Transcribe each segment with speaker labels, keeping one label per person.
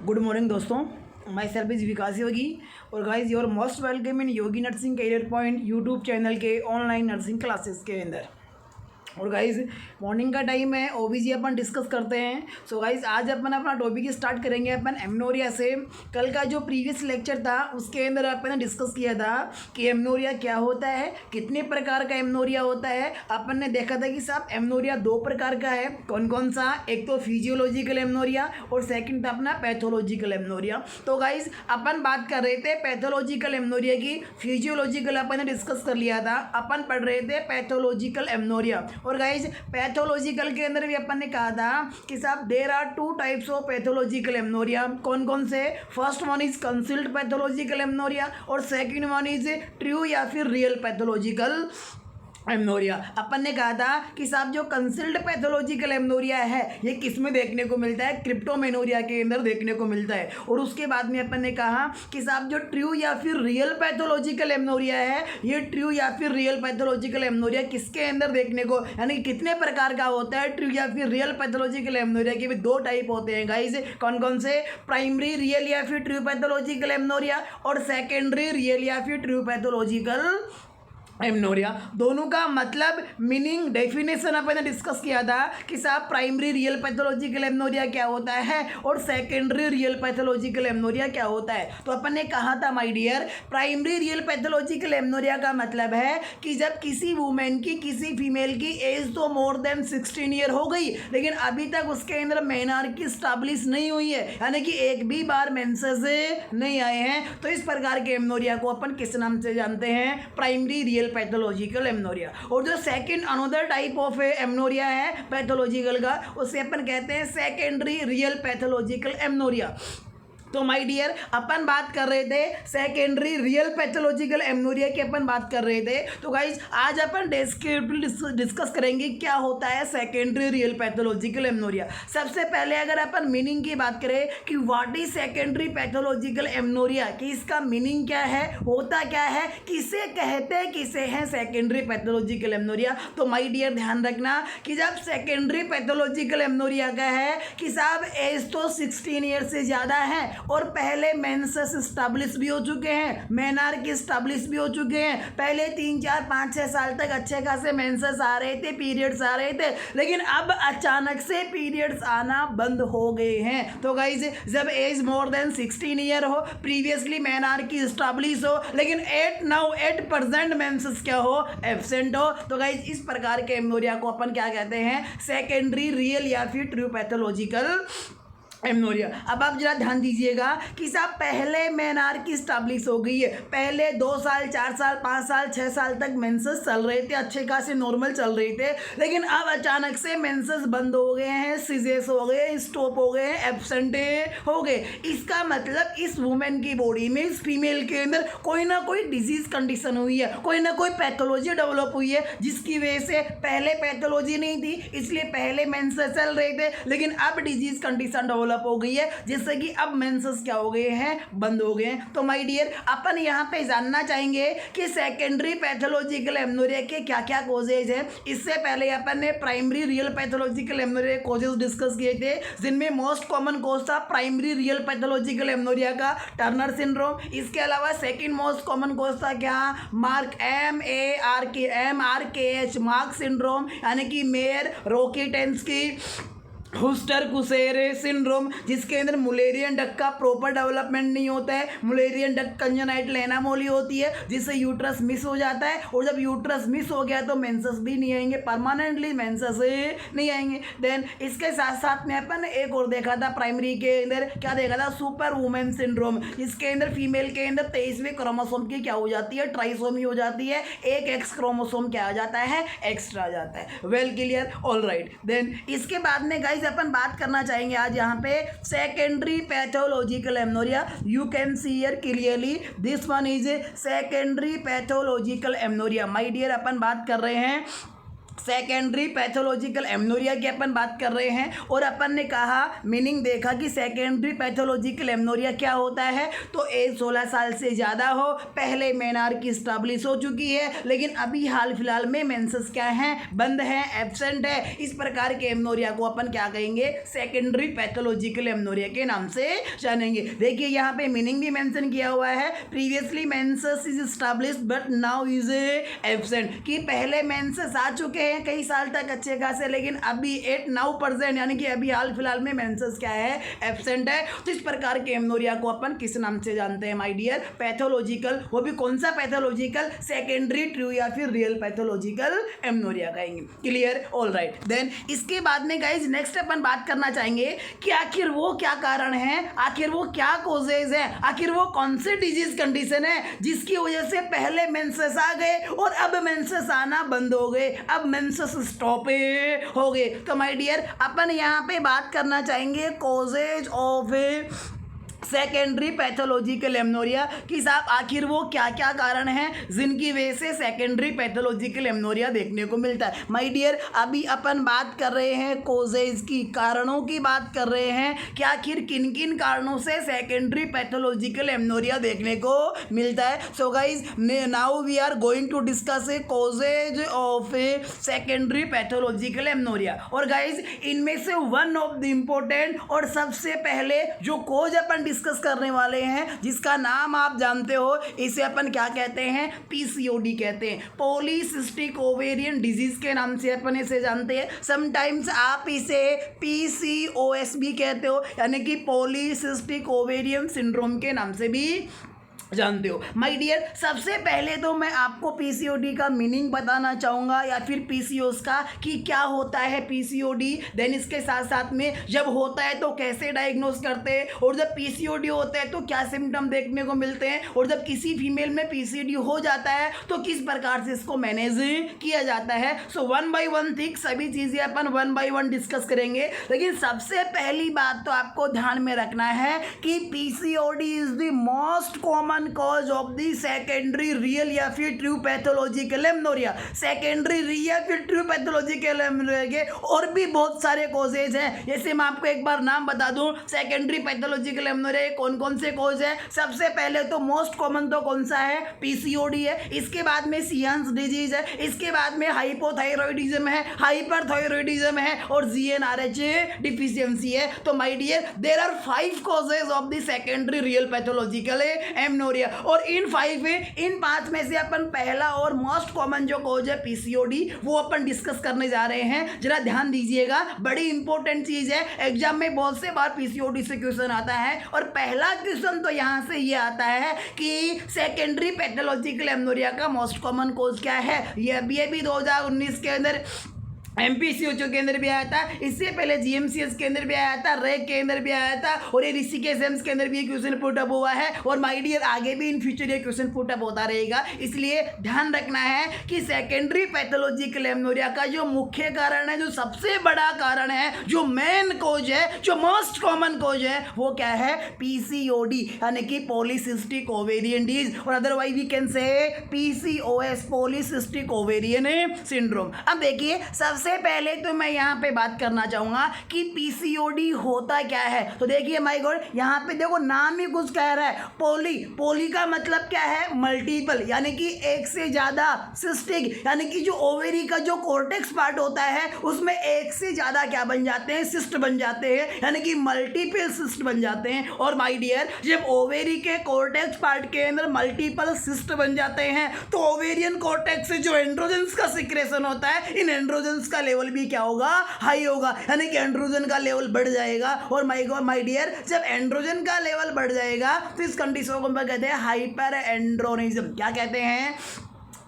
Speaker 1: Good morning दोस्तों, my self is विकास योगी और guys your most welcome in Yogi nursing career point YouTube channel के online nursing classes के अंदर। और guys morning का टाइम है, ओबीजी अपन डिस्कस करते हैं। सो गाइज आज अपन अपना टॉपिक स्टार्ट करेंगे अपन एमनोरिया से। कल का जो प्रीवियस लेक्चर था उसके अंदर अपन ने डिस्कस किया था कि एमनोरिया क्या होता है, कितने प्रकार का एमनोरिया होता है। अपन ने देखा था कि साहब एमनोरिया दो प्रकार का है। कौन कौन सा? एक तो फिजियोलॉजिकल एमनोरिया और सेकंड था अपना पैथोलॉजिकल एमनोरिया। तो गाइज अपन बात कर रहे थे पैथोलॉजिकल एमनोरिया की, फिजियोलॉजिकल अपन ने डिस्कस कर लिया था, अपन पढ़ रहे थे पैथोलॉजिकल एमनोरिया। और गाइज पैथोलॉजिकल के अंदर भी अपन ने कहा था कि साहब there are two types of pathological amenorrhoea. कौन कौन से? First one is concealed pathological amenorrhoea और सेकंड वन इज ट्रू या फिर रियल पैथोलॉजिकल एमनोरिया। अपन ने कहा था कि साहब जो कंसील्ड पैथोलॉजिकल एमनोरिया है ये किस में देखने को मिलता है? क्रिप्टोमेनोरिया के अंदर देखने को मिलता है। और उसके बाद में अपन ने कहा कि साहब जो ट्रू या फिर रियल पैथोलॉजिकल एमनोरिया है, ये ट्रू या फिर रियल पैथोलॉजिकल एमनोरिया किसके अंदर देखने को, यानी कितने प्रकार का होता है? ट्रू या फिर रियल पैथोलॉजिकल एमनोरिया के भी दो टाइप होते हैं गाइज। कौन कौन से? प्राइमरी रियल या फिर ट्रू पैथोलॉजिकल एमनोरिया और सेकेंडरी रियल या फिर ट्रू पैथोलॉजिकल एमनोरिया। दोनों का मतलब मीनिंग डेफिनेशन अपन ने डिस्कस किया था कि साहब प्राइमरी रियल पैथोलॉजिकल एमनोरिया क्या होता है और सेकेंडरी रियल पैथोलॉजिकल एमनोरिया क्या होता है। तो अपन ने कहा था my dear, primary real pathological amenorrhoea का मतलब है कि जब किसी वुमेन की, किसी फीमेल की एज तो मोर देन 16 ईयर हो गई लेकिन अभी तक उसके अंदर मेनार्की स्टैब्लिश नहीं हुई है, यानी कि एक भी बार मेंसेस नहीं आए हैं। तो इस प्रकार के एमनोरिया को अपन किस नाम से जानते हैं? Primary real pathological amenorrhoea. और जो second another type of amenorrhoea है पैथोलॉजिकल का, उसे अपन कहते हैं सेकेंडरी रियल पैथोलॉजिकल एमनोरिया। तो माय डियर अपन बात कर रहे थे सेकेंडरी रियल पैथोलॉजिकल एमनोरिया की अपन बात कर रहे थे। तो गाइज आज अपन डिस्कस करेंगे क्या होता है सेकेंडरी रियल पैथोलॉजिकल एमनोरिया। सबसे पहले अगर अपन मीनिंग की बात करें कि what is secondary pathological amenorrhoea, कि इसका मीनिंग क्या है, होता क्या है, किसे कहते हैं, किसे है सेकेंडरी पैथोलॉजिकल एमनोरिया। तो माय डियर ध्यान रखना कि जब सेकेंडरी पैथोलॉजिकल एमनोरिया का है कि साहब एज तो 16 ईयर से ज़्यादा है और पहले मेंसेस स्टैब्लिश भी हो चुके हैं, मेनार्की स्टैब्लिश भी हो चुके हैं, पहले 3, 4, 5, 6 साल तक अच्छे खासे मेंसेस आ रहे थे, पीरियड्स आ रहे थे, लेकिन अब अचानक से पीरियड्स आना बंद हो गए हैं। तो गाइज जब एज मोर देन 16 ईयर हो, प्रीवियसली मेनार्की स्टैब्लिश हो, लेकिन 8% मेंसेस क्या हो? एब्सेंट हो। तो गाइज इस प्रकार के एमनोरिया को अपन क्या कहते हैं? सेकेंडरी रियल या फिर ट्रू पैथोलॉजिकल एमनोरिया। अब आप जरा ध्यान दीजिएगा कि साहब पहले मेनार्की स्टैब्लिश हो गई है, पहले 2 साल 4 साल 5 साल 6 साल तक मेंसेस चल रहे थे, अच्छे खासे नॉर्मल चल रहे थे, लेकिन अब अचानक से मेंसेस बंद हो गए हैं, सीजेस हो गए, स्टॉप हो गए, एब्सेंट हो गए। इसका मतलब इस वुमेन की बॉडी में, इस फीमेल के अंदर कोई ना कोई डिजीज कंडीशन हुई है, कोई ना कोई पैथोलॉजी डेवलप हुई है, जिसकी वजह से पहले पैथोलॉजी नहीं थी इसलिए पहले मेंसेस चल रहे थे, लेकिन अब डिजीज कंडीशन डेवलप हो गई है जिससे कि अब मेंसेस क्या हो गए हैं? बंद हो गए हैं। तो माय डियर अपन यहाँ पे जानना चाहेंगे कि सेकेंडरी पैथोलॉजिकल एमनोरिया के क्या क्या कॉजेज हैं। इससे पहले अपन ने primary real pathological amenorrhoea causes discuss किए थे, जिनमें मोस्ट कॉमन कॉज था प्राइमरी रियल पैथोलॉजिकल एमनोरिया का टर्नर सिंड्रोम। इसके अलावा सेकंड मोस्ट कॉमन कॉज था क्या? MARKH मार्क सिंड्रोम, यानी कि मेयर रोकेटेंस्की हुस्टर कुसेरे सिंड्रोम, जिसके अंदर मुलेरियन डक का प्रॉपर डेवलपमेंट नहीं होता है, मुलेरियन डक कंजेनाइटल एनामोली होती है जिससे यूट्रस मिस हो जाता है, और जब यूट्रस मिस हो गया तो मेंसेस भी नहीं आएंगे, परमानेंटली मेंसेस नहीं आएंगे। देन इसके साथ साथ में अपन एक और देखा था प्राइमरी के अंदर, क्या देखा था? सुपर वुमेन सिंड्रोम, जिसके अंदर फीमेल के अंदर 23वें क्रोमोसोम की क्या हो जाती है? ट्राइसोमी हो जाती है, एक एक्स क्रोमोसोम क्या आ जाता है? एक्स्ट्रा आ जाता है। Well clear, all right. Then इसके बाद में गाइज अपन बात करना चाहेंगे आज यहाँ पे secondary pathological amenorrhoea. You can see here clearly this one is secondary pathological amenorrhoea. My dear अपन बात कर रहे हैं सेकेंडरी पैथोलॉजिकल एमनोरिया की अपन बात कर रहे हैं और अपन ने कहा मीनिंग देखा कि सेकेंडरी पैथोलॉजिकल एमनोरिया क्या होता है। तो एज 16 साल से ज़्यादा हो, पहले मेनार्की स्टैब्लिश हो चुकी है, लेकिन अभी हाल फिलहाल में मेंसेस क्या हैं, बंद हैं, एब्सेंट है, इस प्रकार के एमनोरिया को अपन क्या कहेंगे, सेकेंडरी पैथोलॉजिकल एमनोरिया के नाम से जानेंगे। देखिए यहाँ पे मीनिंग भी मेंशन किया हुआ है, previously menses is established but now is absent, कि पहले मेंसेस आ चुके हैं कई साल तक अच्छे खासे, लेकिन अभी 8-9% यानी कि अभी हाल फिलहाल में मेंसेस क्या है, एब्सेंट है। तो इस प्रकार के एमनोरिया को अपन किस नाम से जानते हैं माय डियर, पैथोलॉजिकल। वो भी कौन सा पैथोलॉजिकल, सेकेंडरी, ट्रू या फिर रियल पैथोलॉजिकल एमनोरिया कहेंगे। Clear, all right. देन इसके बाद में गाइज नेक्स्ट अपन बात करना चाहेंगे कि आखिर वो क्या कारण है, आखिर वो क्या कोजेज है, आखिर वो कौन से डिजीज कंडीशन है जिसकी वजह से पहले मेंसेस आ गए और अब मेंसेस आना बंद हो गए, अब मेंसेस स्टॉप हो गए। तो माय डियर अपन यहाँ पे बात करना चाहेंगे causes of secondary pathological amenorrhoea, कि साहब आखिर वो क्या क्या कारण हैं जिनकी वजह से सेकेंडरी पैथोलॉजिकल एमनोरिया देखने को मिलता है। माय डियर अभी अपन बात कर रहे हैं कोजेज की, कारणों की बात कर रहे हैं कि आखिर किन किन कारणों से सेकेंडरी पैथोलॉजिकल एमनोरिया देखने को मिलता है। So guys now we are going to discuss a causes of a secondary pathological amenorrhoea. और गाइज इनमें से वन ऑफ द इम्पोर्टेंट और सबसे पहले जो कोज अपन डिस्कस करने वाले हैं, जिसका नाम आप जानते हो, इसे अपन क्या कहते हैं, पीसीओडी कहते हैं, पॉलीसिस्टिक ओवेरियन डिजीज के नाम से अपन इसे जानते हैं। समटाइम्स आप इसे पीसीओएस भी कहते हो, यानी कि पॉलीसिस्टिक ओवेरियन सिंड्रोम के नाम से भी जानते हो। माय डियर सबसे पहले तो मैं आपको पीसीओडी का मीनिंग बताना चाहूँगा या फिर पीसीओएस का, कि क्या होता है पीसीओडी। देन इसके साथ साथ में जब होता है तो कैसे डायग्नोस करते हैं, और जब पीसीओडी होता है तो क्या सिम्टम देखने को मिलते हैं, और जब किसी फीमेल में पीसीओडी हो जाता है तो किस प्रकार से इसको मैनेज किया जाता है। So one by one thing सभी चीज़ें अपन वन बाय वन डिस्कस करेंगे। लेकिन सबसे पहली बात तो आपको ध्यान में रखना है कि PCOD is the most common cause of the secondary real या फिर true pathological amenorrhoea. Secondary real या फिर ट्रू पैथोलॉजिकल एमनोरिया के और भी बहुत सारे कॉजेज हैं, जैसे मैं आपको एक बार नाम बता दूं, सेकेंडरी पैथोलॉजिकल एमनोरिया कौन कौन से कॉज है। सबसे पहले तो मोस्ट कॉमन तो कौन सा है, पीसीओडी है, इसके बाद में सियांस डिजीज है, इसके बाद में हाइपोथायरॉयडिज्म है, हाइपरथायरॉयडिज्म है, और जीएनआरएच डिफिशियंसी है। तो my dear there are 5 causes of the secondary real pathological amenorrhoea, और इन 5 में से अपन पहला और मोस्ट कॉमन जो कॉज है पीसीओडी, वो अपन डिस्कस करने जा रहे हैं। जरा ध्यान दीजिएगा, बड़ी इंपॉर्टेंट चीज है, एग्जाम में बहुत से बार पीसीओडी से क्वेश्चन आता है, और पहला क्वेश्चन तो यहाँ से ये आता है कि सेकेंडरी पैथोलॉजिकल एमनोरिया का मोस्ट कॉमन कॉज क्या है। ये भी 2019 के अंदर एमपीसीओ के अंदर भी आया था, इससे पहले जीएमसीएस के अंदर भी आया था, रेक के अंदर भी आया था, और ये ऋषिकेश एम्स के अंदर भी ये क्वेश्चन पुट अप हुआ है, और माय डियर आगे भी इन फ्यूचर ये क्वेश्चन पुट अप होता रहेगा। इसलिए ध्यान रखना है कि सेकेंडरी पैथोलॉजिकल एमनोरिया का जो मुख्य कारण है, जो सबसे बड़ा कारण है, जो मेन कोज है, जो मोस्ट कॉमन कोज है, वो क्या है, पीसीओडी यानी कि पॉलीसिस्टिक ओवेरियन डिजीज, और otherwise we can say PCOS, polycystic ovarian syndrome. अब देखिए सबसे पहले तो मैं यहाँ पे बात करना चाहूँगा कि पीसीओडी होता क्या है। तो देखिए माय गॉड यहाँ पे देखो नाम ही कुछ कह रहा है, पॉली का मतलब क्या है, मल्टीपल, यानी कि एक से ज़्यादा, सिस्टिक यानी कि जो ओवेरी का जो कॉर्टेक्स पार्ट होता है उसमें एक से ज़्यादा क्या बन जाते हैं, सिस्ट बन जाते हैं, यानी कि मल्टीपल सिस्ट बन जाते हैं। और माय डियर जब ओवेरी के कॉर्टेक्स पार्ट के अंदर मल्टीपल सिस्ट बन जाते हैं तो ओवेरियन कॉर्टेक्स से जो एंड्रोजन्स का सिक्रेशन होता है, इन एंड्रोजन्स का लेवल भी क्या होगा, हाई होगा, यानी कि एंड्रोजन का लेवल बढ़ जाएगा। और माय डियर जब एंड्रोजन का लेवल बढ़ जाएगा तो इस कंडीशन को हम कहते हैं हाइपर एंड्रोनिज्म। क्या कहते हैं,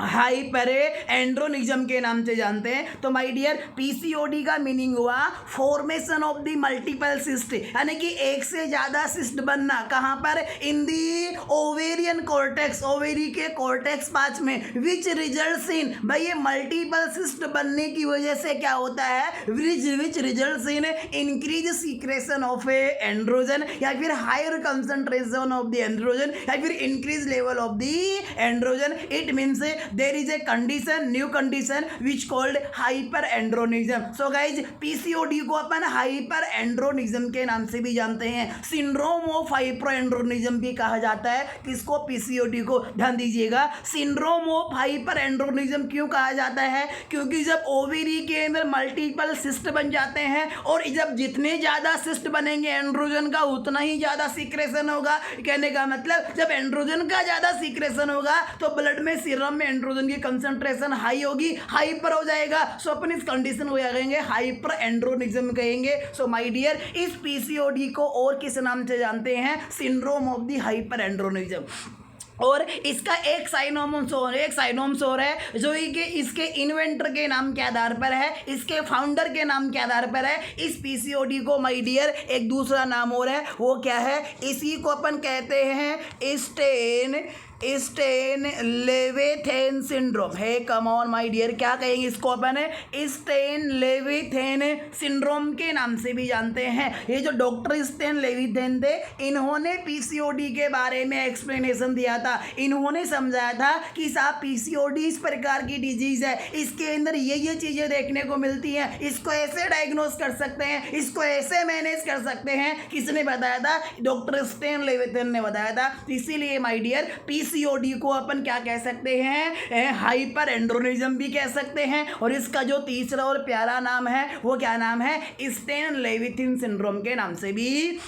Speaker 1: हाइपर एंड्रोनिज्म के नाम से जानते हैं। तो माय डियर पीसीओडी का मीनिंग हुआ formation of the multiple cyst, यानी कि एक से ज़्यादा सिस्ट बनना, कहाँ पर, इन दी ओवेरियन कॉर्टेक्स, ओवेरी के कॉर्टेक्स पार्ट में, विच रिजल्ट्स इन, भाई ये मल्टीपल सिस्ट बनने की वजह से क्या होता है, which results in increase secretion of a androgen, या फिर higher concentration of the androgen, या फिर increase level of the androgen. It means there is a condition, new condition which called hyper androgenism. So guys PCOD को अपन hyper एंड्रोनिज्म के नाम से भी जानते हैं, सिंड्रोम ऑफ हाइपर एंड्रोनिज्म भी कहा जाता है। किसको? पीसीओडी को। ध्यान दीजिएगा, सिंड्रोम ऑफ हाइपर एंड्रोनिज्म क्यों कहा जाता है? क्योंकि जब ओवेरी के अंदर मल्टीपल सिस्ट बन जाते हैं और जब जितने ज़्यादा सिस्ट बनेंगे एंड्रोजन का उतना ही ज़्यादा सीक्रेशन होगा। कहने का मतलब जब एंड्रोजन का ज़्यादा सीक्रेशन होगा तो ब्लड में सीरम में एंड्रोजन की कंसंट्रेशन हाई होगी, हाइपर हो जाएगा। सो अपन इस कंडीशन को क्या कहेंगे? हाइपर एंड्रोनिज्म कहेंगे। सो माय डियर, इस पीसीओडी को और किस नाम से जानते हैं? Syndrome of the hyper androgenism. और इसका एक साइनोम्स और है जो कि इसके इन्वेंटर के नाम के आधार पर है, इसके फाउंडर के नाम के आधार पर है। इस पीसीओडी को माय डियर एक दूसरा नाम और है, वो क्या है? इसी को अपन कहते हैं स्टेन लेविथेन सिंड्रोम। है कम ऑन माय डियर, क्या कहेंगे इसको अपन? स्टेन लेविथेन सिंड्रोम के नाम से भी जानते हैं। ये जो डॉक्टर स्टेन लेविथेन थे, इन्होंने पीसीओडी के बारे में एक्सप्लेनेशन दिया था। इन्होंने समझाया था कि साहब पीसीओडी इस प्रकार की डिजीज है, इसके अंदर ये चीज़ें देखने को मिलती हैं, इसको ऐसे डायग्नोस कर सकते हैं, इसको ऐसे मैनेज कर सकते हैं। किसने बताया था? डॉक्टर स्टेन लेविथेन ने बताया था। इसीलिए माय डियर पीसीओडी को अपन क्या कह सकते हैं? हाइपर एंड्रोनिज्म भी कह सकते हैं। और इसका जो तीसरा और प्यारा नाम है वो क्या नाम है? स्टेन लेविथिन सिंड्रोम के नाम से भी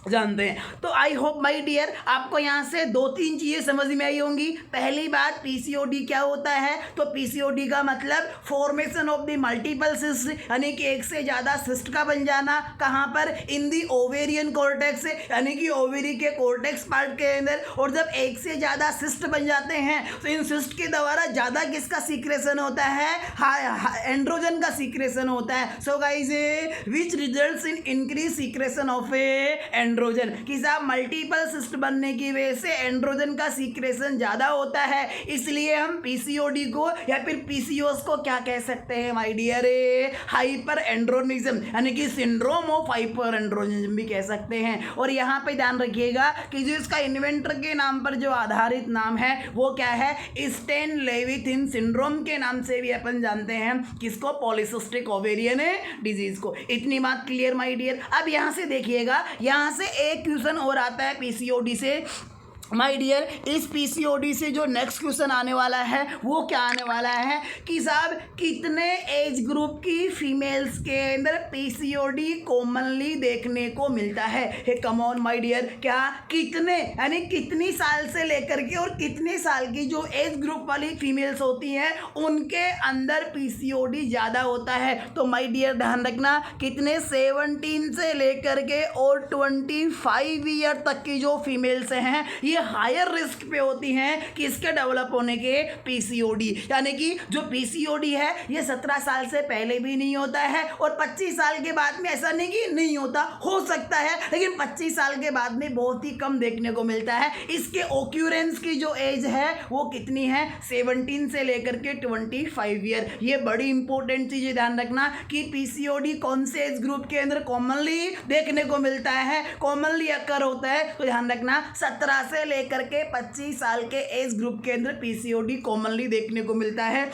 Speaker 1: जानते हैं। तो आई होप माय डियर आपको यहाँ से 2-3 चीज़ें समझ में आई होंगी। पहली बात, पीसीओडी क्या होता है? तो पीसीओडी का मतलब formation of the multiple cyst, यानी कि एक से ज़्यादा सिस्ट का बन जाना। कहाँ पर? इन दी ओवेरियन कॉर्टेक्स, यानी कि ओवेरी के कॉर्टेक्स पार्ट के अंदर। और जब एक से ज़्यादा सिस्ट बन जाते हैं तो इन सिस्ट के द्वारा ज़्यादा किसका सीक्रेशन होता है? एंड्रोजन का सीक्रेशन होता है। So guys which results in increase secretion of androgen, कि साहब मल्टीपल सिस्ट बनने की वजह से एंड्रोजन का सीक्रेशन ज़्यादा होता है। इसलिए हम पीसीओडी को या फिर पीसीओएस को क्या कह सकते हैं माय डियर? हाइपर एंड्रोनिज्म, यानी कि सिंड्रोम ऑफ हाइपर एंड्रोनिज्म भी कह सकते हैं। और यहाँ पे ध्यान रखिएगा कि जो इसका इन्वेंटर के नाम पर जो आधारित नाम है वो क्या है? स्टेन लेविथिन सिंड्रोम के नाम से भी अपन जानते हैं। किसको? पॉलीसिस्टिक ओवेरियन डिजीज को। इतनी बात क्लियर माय डियर। अब यहाँ से देखिएगा, यहाँ से एक क्वेश्चन और आता है पीसीओडी से माय डियर। इस पीसीओडी से जो नेक्स्ट क्वेश्चन आने वाला है वो क्या आने वाला है कि साहब कितने एज ग्रुप की फीमेल्स के अंदर पीसीओडी कॉमनली देखने को मिलता है? हे कम ऑन माय डियर, क्या कितने, यानी कितनी साल से लेकर के और कितने साल की जो एज ग्रुप वाली फीमेल्स होती हैं उनके अंदर पीसीओडी ज़्यादा होता है? तो माय डियर ध्यान रखना, कितने 17 से लेकर के और 25 ईयर तक की जो फीमेल्स हैं ये हायर रिस्क पे होती हैं कि इसके डेवलप होने के पीसीओडी। यानी कि जो पीसीओडी है ये 17 साल से पहले भी नहीं होता है और 25 साल के बाद में ऐसा नहीं कि नहीं होता, हो सकता है, लेकिन 25 साल के बाद में बहुत ही कम देखने को मिलता है। इसके ओक्यूरेंस की जो एज है वो कितनी है? 17 से लेकर के 25 ईयर। ये बड़ी इंपॉर्टेंट चीज़ ध्यान रखना कि पीसीओडी कौन से एज ग्रुप के अंदर कॉमनली देखने को मिलता है, कॉमनली अकर होता है। तो ध्यान रखना 17 से लेकर के 25 साल के एज ग्रुप के अंदर पीसीओडी कॉमनली देखने को मिलता है,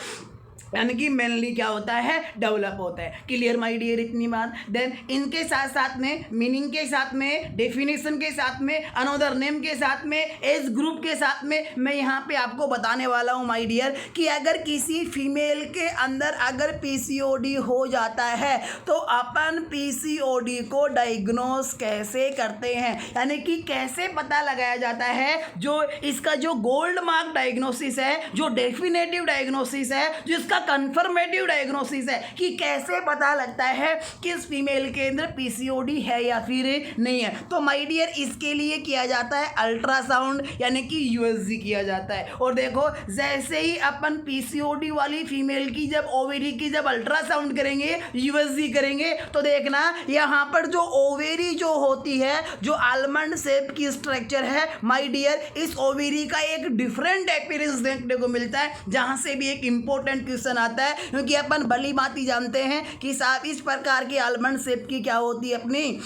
Speaker 1: यानी कि मेनली क्या होता है? डेवलप होता है। क्लियर माय डियर इतनी बात। देन इनके साथ साथ में मीनिंग के साथ में, डेफिनेशन के साथ में, अनदर नेम के साथ में, एज ग्रुप के साथ में मैं यहाँ पे आपको बताने वाला हूँ माय डियर कि अगर किसी फीमेल के अंदर अगर पीसीओडी हो जाता है तो अपन पीसीओडी को डायग्नोस कैसे करते हैं, यानी कि कैसे पता लगाया जाता है? जो इसका जो गोल्ड मार्क डायग्नोसिस है, जो डेफिनेटिव डायग्नोसिस है, जो इसका कंफर्मेटिव डायग्नोसिस है कि कैसे पता लगता है कि इस फीमेल के अंदर पीसीओडी है या फिर नहीं है। तो माय डियर इसके लिए किया जाता है अल्ट्रासाउंड, यानी कि यूएसजी किया जाता है। और देखो जैसे ही अपन पीसीओडी वाली फीमेल की जब ओवेरी की जब अल्ट्रासाउंड करेंगे, यूएसजी करेंगे, तो देखना यहाँ पर जो ओवेरी जो होती है, जो आलमंड शेप की स्ट्रक्चर है माय डियर, इस ओवेरी का एक डिफरेंट अपीयरेंस देखने को मिलता है। जहाँ से भी एक इंपॉर्टेंट क्वेश्चन आता है, क्योंकि अपन भली बात ही जानते हैं कि साहब इस प्रकार की आलमंड शेप की क्या होती है अपनी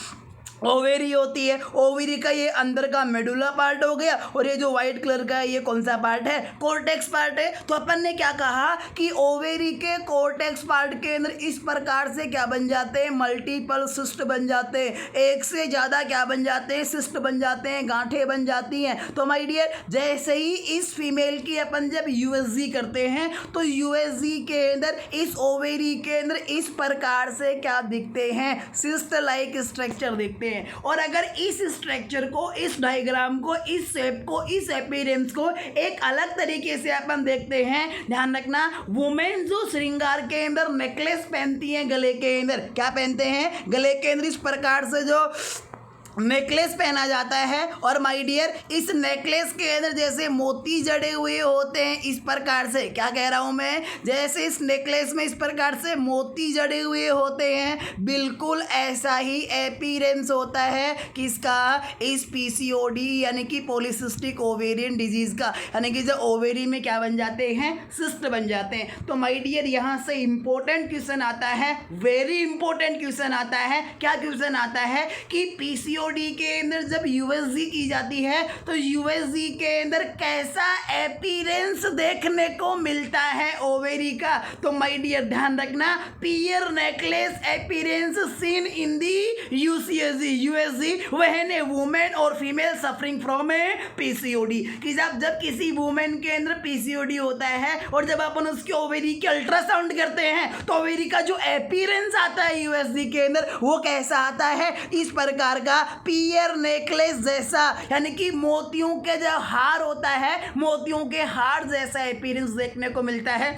Speaker 1: ओवेरी होती है। ओवेरी का ये अंदर का मेडुला पार्ट हो गया, और ये जो व्हाइट कलर का है ये कौन सा पार्ट है? कोर्टेक्स पार्ट है। तो अपन ने क्या कहा कि ओवेरी के कोर्टेक्स पार्ट के अंदर इस प्रकार से क्या बन जाते हैं? मल्टीपल सिस्ट बन जाते हैं। एक से ज़्यादा क्या बन जाते हैं? सिस्ट बन जाते हैं, गांठें बन जाती हैं। तो माय डियर, जैसे ही इस फीमेल की अपन जब यूएसजी करते हैं तो यूएसजी के अंदर इस ओवेरी के अंदर इस प्रकार से क्या दिखते हैं? सिस्ट लाइक स्ट्रक्चर दिखते हैं। और अगर इस स्ट्रक्चर को, इस डायग्राम को, इस शेप को, इस अपीयरेंस को एक अलग तरीके से अपन देखते हैं, ध्यान रखना, वुमेन जो श्रृंगार के अंदर नेकलेस पहनती हैं, गले के अंदर क्या पहनते हैं? गले के अंदर इस प्रकार से जो नेकलेस पहना जाता है, और माय डियर इस नेकलेस के अंदर जैसे मोती जड़े हुए होते हैं, इस प्रकार से, क्या कह रहा हूँ मैं, जैसे इस नेकलेस में इस प्रकार से मोती जड़े हुए होते हैं, बिल्कुल ऐसा ही अपीयरेंस होता है किसका? इस पीसीओडी यानी कि पॉलीसिस्टिक ओवेरियन डिजीज का, यानी कि जब ओवेरी में क्या बन जाते हैं? सिस्ट बन जाते हैं। तो माय डियर यहाँ से इंपॉर्टेंट क्वेश्चन आता है, वेरी इंपॉर्टेंट क्वेश्चन आता है। क्या क्वेश्चन आता है कि पीसीओडी के अंदर जब यूएसजी की जाती है तो यूएसजी के अंदर कैसा अपीयरेंस देखने को मिलता है ओवेरी का? तो माय डियर ध्यान रखना, pear necklace appearance seen in the UCSG USG when a women और female suffering from a PCOD. कि जब किसी वुमेन के अंदर पीसीओडी होता है और जब अपन उसके ओवेरी के अल्ट्रासाउंड करते हैं तो ओवेरी का जो अपीयरेंस आता है यूएसजी के अंदर वो कैसा आता है? इस प्रकार का पियर नेकलेस जैसा, यानी कि मोतियों के जो हार होता है, मोतियों के हार जैसा अपीयरेंस देखने को मिलता है।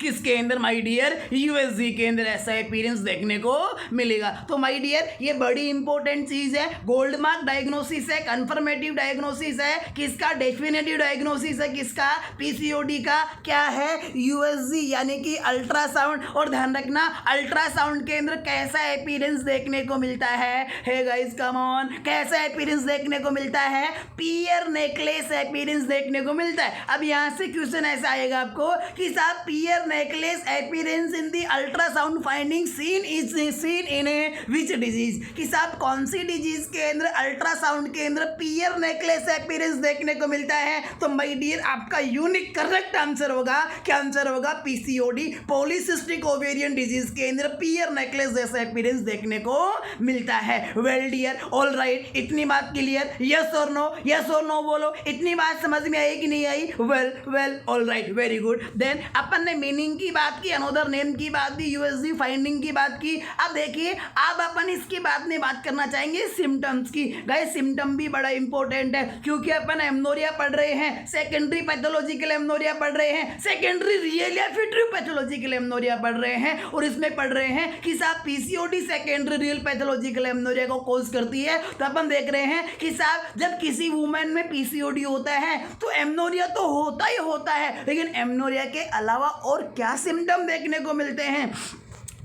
Speaker 1: किसके अंदर? माय डियर यूएसजी के अंदर ऐसा अपीयरेंस देखने को मिलेगा। तो माय डियर ये बड़ी इंपॉर्टेंट चीज़ है। गोल्ड मार्क डायग्नोसिस है, कंफर्मेटिव डायग्नोसिस है, किसका? डेफिनेटिव डायग्नोसिस है, किसका? पीसीओडी का। क्या है? यूएसजी यानी कि अल्ट्रासाउंड। और ध्यान रखना, अल्ट्रासाउंड के अंदर कैसा अपीयरेंस देखने को मिलता है? हे गाइस कम ऑन, कैसा अपीयरेंस देखने को मिलता है? पियर नेकलेस अपीयरेंस देखने को मिलता है। अब यहाँ से क्वेश्चन ऐसा आएगा आपको कि साहब pear necklace appearance in the ultrasound finding seen in which disease? कि साहब कौन सी डिजीज के अंदर अल्ट्रासाउंड के अंदर पियर नेकलेस अपीयरेंस देखने को मिलता है? तो माय डियर आपका यूनिक करेक्ट आंसर होगा, क्या आंसर होगा? पीसीओडी, पॉलीसिस्टिक ओवेरियन डिजीज के अंदर पियर नेकलेस जैसा अपीयरेंस देखने को मिलता है। वेल डियर, ऑल राइट, इतनी बात क्लियर? यस और नो, यस और नो बोलो। इतनी बात समझ में आई कि नहीं आई? Well well, all right, very good. Then अपन ने मीनिंग की बात की, अनोदर नेम की बात की, यूएसजी फाइंडिंग की बात की। अब देखिए, अब अपन इसके बाद में बात करना चाहेंगे सिम्टम्स की। गाइस सिम्टम भी बड़ा इंपॉर्टेंट है, क्योंकि अपन एमनोरिया पढ़ रहे हैं, सेकेंडरी पैथोलॉजिकल एमनोरिया पढ़ रहे हैं, सेकेंडरी रियल या फिर ट्रू पैथोलॉजिकल एमनोरिया पढ़ रहे हैं, और इसमें पढ़ रहे हैं कि साहब PCOD secondary real pathological amenorrhoea को कॉज करती है। तो अपन देख रहे हैं कि साहब जब किसी वुमेन में पीसीओडी होता है तो एमनोरिया तो होता ही होता है, लेकिन एमनोरिया के अलावा और क्या सिम्टम देखने को मिलते हैं?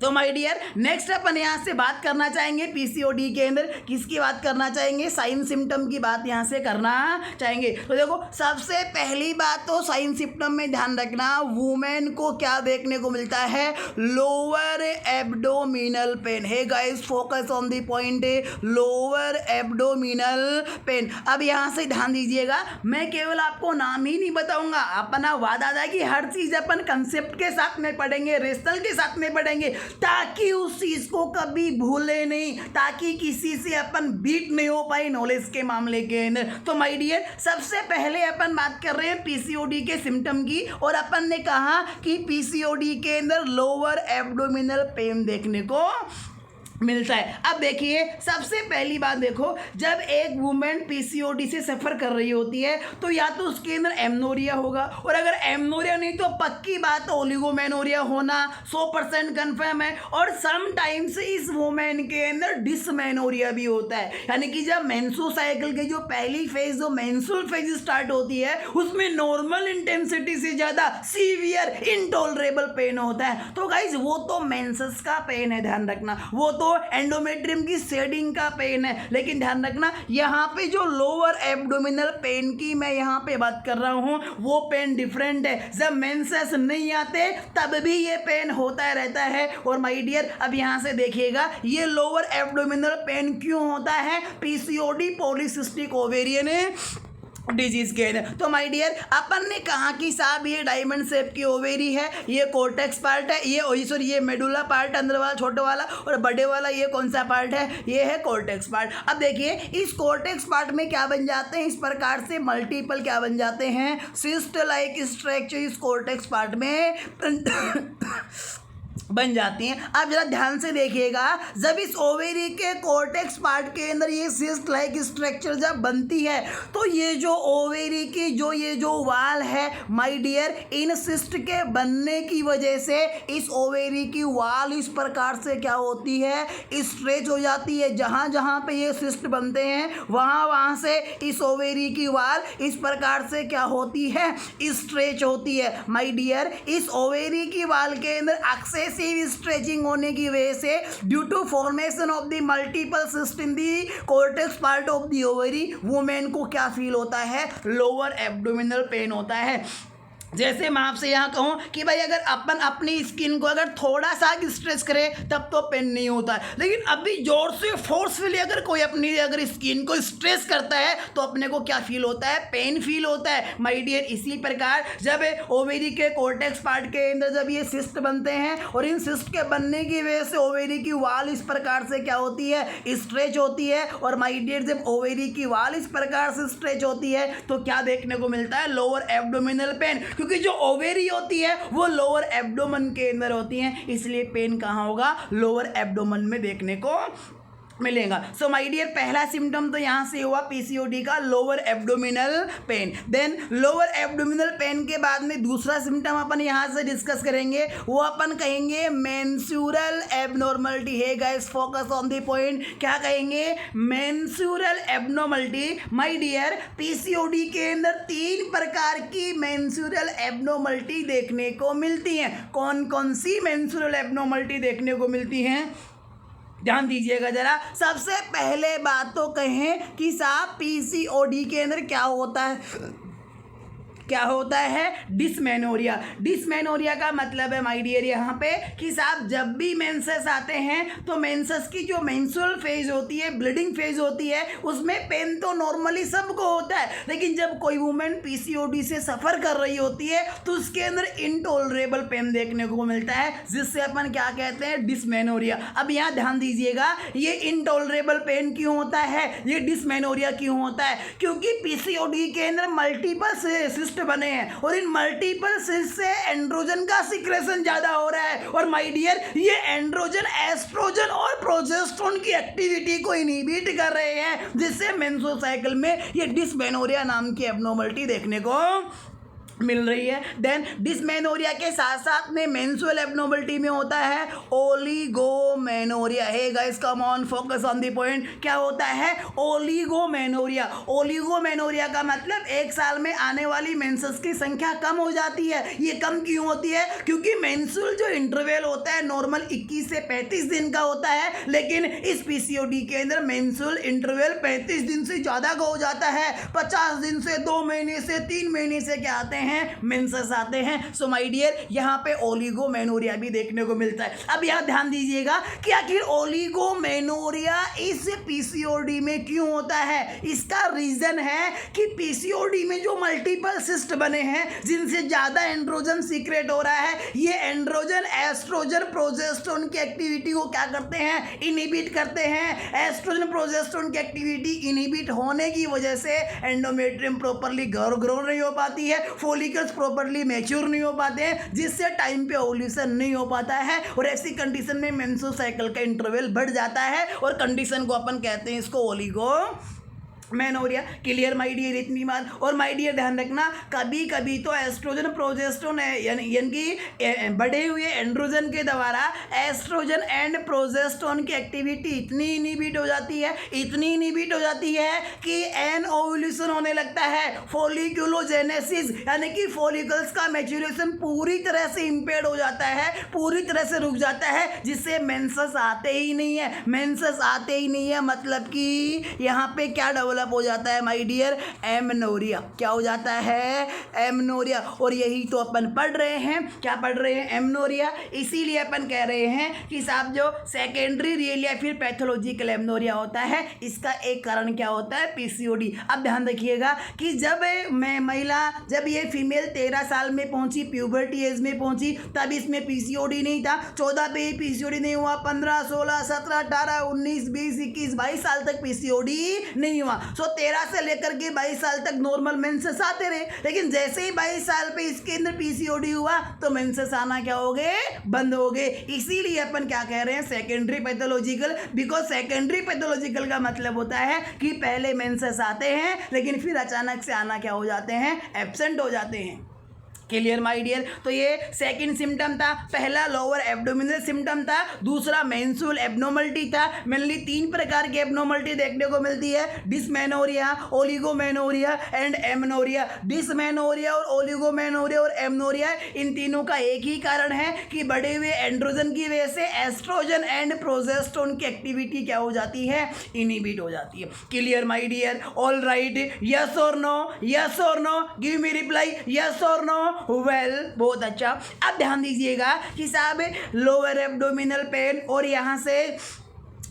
Speaker 1: तो माय डियर नेक्स्ट अपन यहाँ से बात करना चाहेंगे पीसीओडी के अंदर किसकी बात करना चाहेंगे? साइन सिम्टम की बात यहाँ से करना चाहेंगे। तो देखो, सबसे पहली बात तो साइन सिम्टम में ध्यान रखना, वुमेन को क्या देखने को मिलता है? Lower abdominal pain. Hey guys focus on the point, lower abdominal pain. अब यहाँ से ध्यान दीजिएगा, मैं केवल आपको नाम ही नहीं बताऊंगा, अपना वादा था कि हर चीज़ अपन कंसेप्ट के साथ में पढ़ेंगे, रेस्टल के साथ में पढ़ेंगे, ताकि उस चीज को कभी भूले नहीं, ताकि किसी से अपन बीट नहीं हो पाए नॉलेज के मामले के अंदर। तो माय डियर सबसे पहले अपन बात कर रहे हैं पीसीओडी के सिम्टम की, और अपन ने कहा कि पीसीओडी के अंदर लोअर एब्डोमिनल पेन देखने को मिलता है। अब देखिए, सबसे पहली बात देखो, जब एक वुमेन पीसीओडी से सफ़र कर रही होती है तो या तो उसके अंदर एमनोरिया होगा, और अगर एमनोरिया नहीं तो पक्की बात ओलिगोमेनोरिया होना 100% कन्फर्म है। और समटाइम्स इस वुमेन के अंदर डिसमेनोरिया भी होता है, यानी कि जब मेंस्ट्रुअल साइकिल की जो पहली फेज, जो मेंस्ट्रुअल फेज स्टार्ट होती है, उसमें नॉर्मल इंटेंसिटी से ज़्यादा सीवियर इनटॉलरेबल पेन होता है। तो गाइज वो तो मेंसेस का पेन है, ध्यान रखना, वो तो वो एंडोमेट्रियम की शेडिंग का पेन है। लेकिन ध्यान रखना यहाँ पे जो लोअर एब्डोमिनल पेन की मैं यहाँ पे बात कर रहा हूँ वो पेन डिफरेंट है। जब मेंसेस नहीं आते तब भी ये पेन होता रहता है। और माय डियर अब यहाँ से देखिएगा ये लोअर एब्डोमिनल पेन क्यों होता है, पीसीओडी पॉलीसिस्टिक ओवेरियन डिजीज के अंदर। तो माय डियर अपन ने कहा कि साहब ये डायमंड शेप की ओवेरी है, ये कोर्टेक्स पार्ट है, ये मेडुला पार्ट अंदर वाला छोटा वाला, और बड़े वाला ये कौन सा पार्ट है, ये है कोर्टेक्स पार्ट। अब देखिए इस कोर्टेक्स पार्ट में क्या बन जाते हैं, इस प्रकार से मल्टीपल क्या बन जाते हैं, सिस्ट लाइक स्ट्रक्चर इस कोर्टेक्स पार्ट में बन जाती हैं। आप जरा ध्यान से देखिएगा, जब इस ओवेरी के कोर्टेक्स पार्ट के अंदर ये सिस्ट लाइक स्ट्रक्चर जब बनती है तो ये जो ओवेरी की ये जो वाल है माय डियर, इन सिस्ट के बनने की वजह से इस ओवेरी की वाल इस प्रकार से क्या होती है, स्ट्रेच हो जाती है। जहाँ जहाँ पे ये सिस्ट बनते हैं वहाँ से इस ओवेरी की वाल इस प्रकार से क्या होती है, स्ट्रेच होती है। माय डियर इस ओवेरी की वाल के अंदर एक्सेस स्ट्रेचिंग होने की वजह से due to formation of the multiple cyst in the cortex part of the ovary, women को क्या फील होता है, लोअर एब्डोमिनल पेन होता है। जैसे मैं आपसे यहाँ कहूँ कि भाई अगर अपन अपनी स्किन को अगर थोड़ा सा स्ट्रेच करे तब तो पेन नहीं होता है, लेकिन अभी जोर से फोर्सफुली अगर कोई अपनी अगर स्किन को स्ट्रेच करता है तो अपने को क्या फील होता है, पेन फील होता है। माय डियर इसी प्रकार जब ओवेरी के कोर्टेक्स पार्ट के अंदर जब ये सिस्ट बनते हैं और इन सिस्ट के बनने की वजह से ओवेरी की वाल इस प्रकार से क्या होती है, स्ट्रेच होती है। और माय डियर जब ओवेरी की वाल इस प्रकार से स्ट्रेच होती है तो क्या देखने को मिलता है, लोअर एब्डोमिनल पेन, क्योंकि जो ओवेरी होती है वो लोअर एब्डोमेन के अंदर होती है, इसलिए पेन कहाँ होगा, लोअर एब्डोमेन में देखने को मिलेगा। सो माय डियर पहला सिम्टम तो यहाँ से हुआ पीसीओडी का, lower abdominal pain. Then lower abdominal pain के बाद में दूसरा सिम्टम अपन यहाँ से डिस्कस करेंगे, वो अपन कहेंगे menstrual abnormality. Hey guys focus on the point, क्या कहेंगे, menstrual abnormality. My dear PCOD के अंदर 3 प्रकार की मेंस्ट्रुअल एबनॉर्मलिटी देखने को मिलती हैं। कौन कौन सी मेंस्ट्रुअल एबनॉर्मलिटी देखने को मिलती हैं, ध्यान दीजिएगा जरा। सबसे पहले बात तो कहें कि साहब पीसीओडी के अंदर क्या होता है, क्या होता है, डिसमेनोरिया। डिसमेनोरिया का मतलब है माय डियर यहाँ पे कि साहब जब भी मेंसेस आते हैं तो मेंसेस की जो मेंस्ट्रुअल फेज होती है, ब्लीडिंग फेज होती है, उसमें पेन तो नॉर्मली सबको होता है, लेकिन जब कोई वुमेन पीसीओडी से सफ़र कर रही होती है तो उसके अंदर इनटॉलरेबल पेन देखने को मिलता है, जिससे अपन क्या कहते हैं, डिसमेनोरिया। अब यहाँ ध्यान दीजिएगा, ये इनटॉलरेबल पेन क्यों होता है, ये डिसमेनोरिया क्यों होता है, क्योंकि पीसीओडी के अंदर मल्टीपल सिस्ट बने हैं और इन मल्टीपल सिस्ट से एंड्रोजन का सिक्रेशन ज्यादा हो रहा है। और माय डियर ये एंड्रोजन एस्ट्रोजन और प्रोजेस्टेरोन की एक्टिविटी को इनहिबिट कर रहे हैं, जिससे मेंस्ट्रुअल साइकिल में ये डिसमेनोरिया नाम की एब्नॉर्मलिटी देखने को मिल रही है। देन डिसमेनोरिया के साथ साथ में मेंस्ट्रुअल एब्नॉर्मलिटी में होता है ओलिगोमेनोरिया। है guys come on focus on the point, क्या होता है, ओलिगोमेनोरिया। ओलिगोमेनोरिया का मतलब एक साल में आने वाली मेंसेस की संख्या कम हो जाती है। ये कम क्यों होती है, क्योंकि मेंस्ट्रुअल जो इंटरवल होता है नॉर्मल 21 से 35 दिन का होता है, लेकिन इस पीसीओडी के अंदर मेंस्ट्रुअल इंटरवल 35 दिन से ज़्यादा का हो जाता है। 50 दिन से, 2 महीने से, 3 महीने से क्या आते हैं, मेंसेस आते हैं। सो माय डियर यहाँ पे ओलिगोमेनोरिया भी देखने को मिलता है। अब यहाँ ध्यान दीजिएगा कि आखिर ओलिगोमेनोरिया इस पीसीओडी में क्यों होता है। इसका रीजन है कि पीसीओडी में जो मल्टीपल सिस्ट बने हैं जिनसे ज्यादा एंड्रोजन सीक्रेट हो रहा है, ये एंड्रोजन एस्ट्रोजन प्रोजेस्टेरोन की एक्टिविटी को क्या करते हैं, इनहिबिट करते हैं। एस्ट्रोजन प्रोजेस्टेरोन की एक्टिविटी इनहिबिट होने की वजह से एंडोमेट्रियम प्रॉपर्ली ग्रो नहीं हो पाती है, फॉलिकल्स प्रॉपर्ली मैच्योर नहीं हो पाते हैं, जिससे टाइम पे ओव्यूलेशन नहीं हो पाता है और ऐसी कंडीशन में मेंस्ट्रुअल साइकिल का इंटरवल बढ़ जाता है और कंडीशन को अपन कहते हैं इसको ओलिगो मेनोरिया। क्लियर माय डियर इतनी बात। और माय डियर ध्यान रखना, कभी कभी तो एस्ट्रोजन प्रोजेस्टेरोन यानी कि बढ़े हुए एंड्रोजन के द्वारा एस्ट्रोजन एंड प्रोजेस्टेरोन की एक्टिविटी इतनी इनिबिट हो जाती है, इतनी इनिबिट हो जाती है कि एन ओव्यूलेशन होने लगता है, फॉलिक्यूलोजेनेसिस यानी कि फॉलिकल्स का मैच्योरेशन पूरी तरह से इम्पेयर्ड हो जाता है, पूरी तरह से रुक जाता है, जिससे मेंसेस आते ही नहीं है। मेंसेस आते ही नहीं है मतलब कि यहाँ पे क्या डेवलप हो जाता है माय डियर, एमनोरिया। क्या हो जाता है, एमनोरिया। और यही तो अपन पढ़ रहे हैं, क्या पढ़ रहे हैं, एमनोरिया। इसीलिए अपन कह रहे हैं कि साहब जो सेकेंडरी रियल या फिर पैथोलॉजिकल एमनोरिया होता है, इसका एक कारण क्या होता है, पीसीओडी। अब ध्यान रखिएगा कि जब महिला, जब ये फीमेल 13 साल में पहुंची, प्यूबर्टी एज में पहुंची, तब इसमें पीसीओडी नहीं था। 14 पे ही पीसीओडी नहीं हुआ, 15, 16, 17, 18, 19, 20, 21, 22 साल तक पीसीओडी नहीं हुआ। सो 13 से लेकर के 22 साल तक नॉर्मल मेंसेस आते रहे, लेकिन जैसे ही 22 साल पे इसके अंदर पीसीओडी हुआ तो मेंसेस आना क्या हो गए, बंद हो गए। इसीलिए अपन क्या कह रहे हैं, secondary pathological. Because secondary pathological का मतलब होता है कि पहले मेंसेस आते हैं लेकिन फिर अचानक से आना क्या हो जाते हैं, एब्सेंट हो जाते हैं। Clear my dear. तो ये सेकंड सिम्टम था। पहला लोअर एब्डोमिनल सिम्टम था, दूसरा मेंस्ट्रुअल एब्नॉर्मलिटी था। मेनली 3 प्रकार की एब्नॉर्मलिटी देखने को मिलती है, dysmenorrhoea, oligomenorrhoea and amenorrhoea. Dysmenorrhoea और ओलिगोमेनोरिया और एमनोरिया, इन तीनों का एक ही कारण है कि बढ़े हुए एंड्रोजन की वजह से एस्ट्रोजन एंड प्रोजेस्टेरोन की एक्टिविटी क्या हो जाती है, इनिबिट हो जाती है। Clear my dear, all right, yes और नो, यस और no, give me reply, yes और नो। वेल, बहुत अच्छा। अब ध्यान दीजिएगा कि साहब लोअर एब्डोमिनल पेन और यहाँ से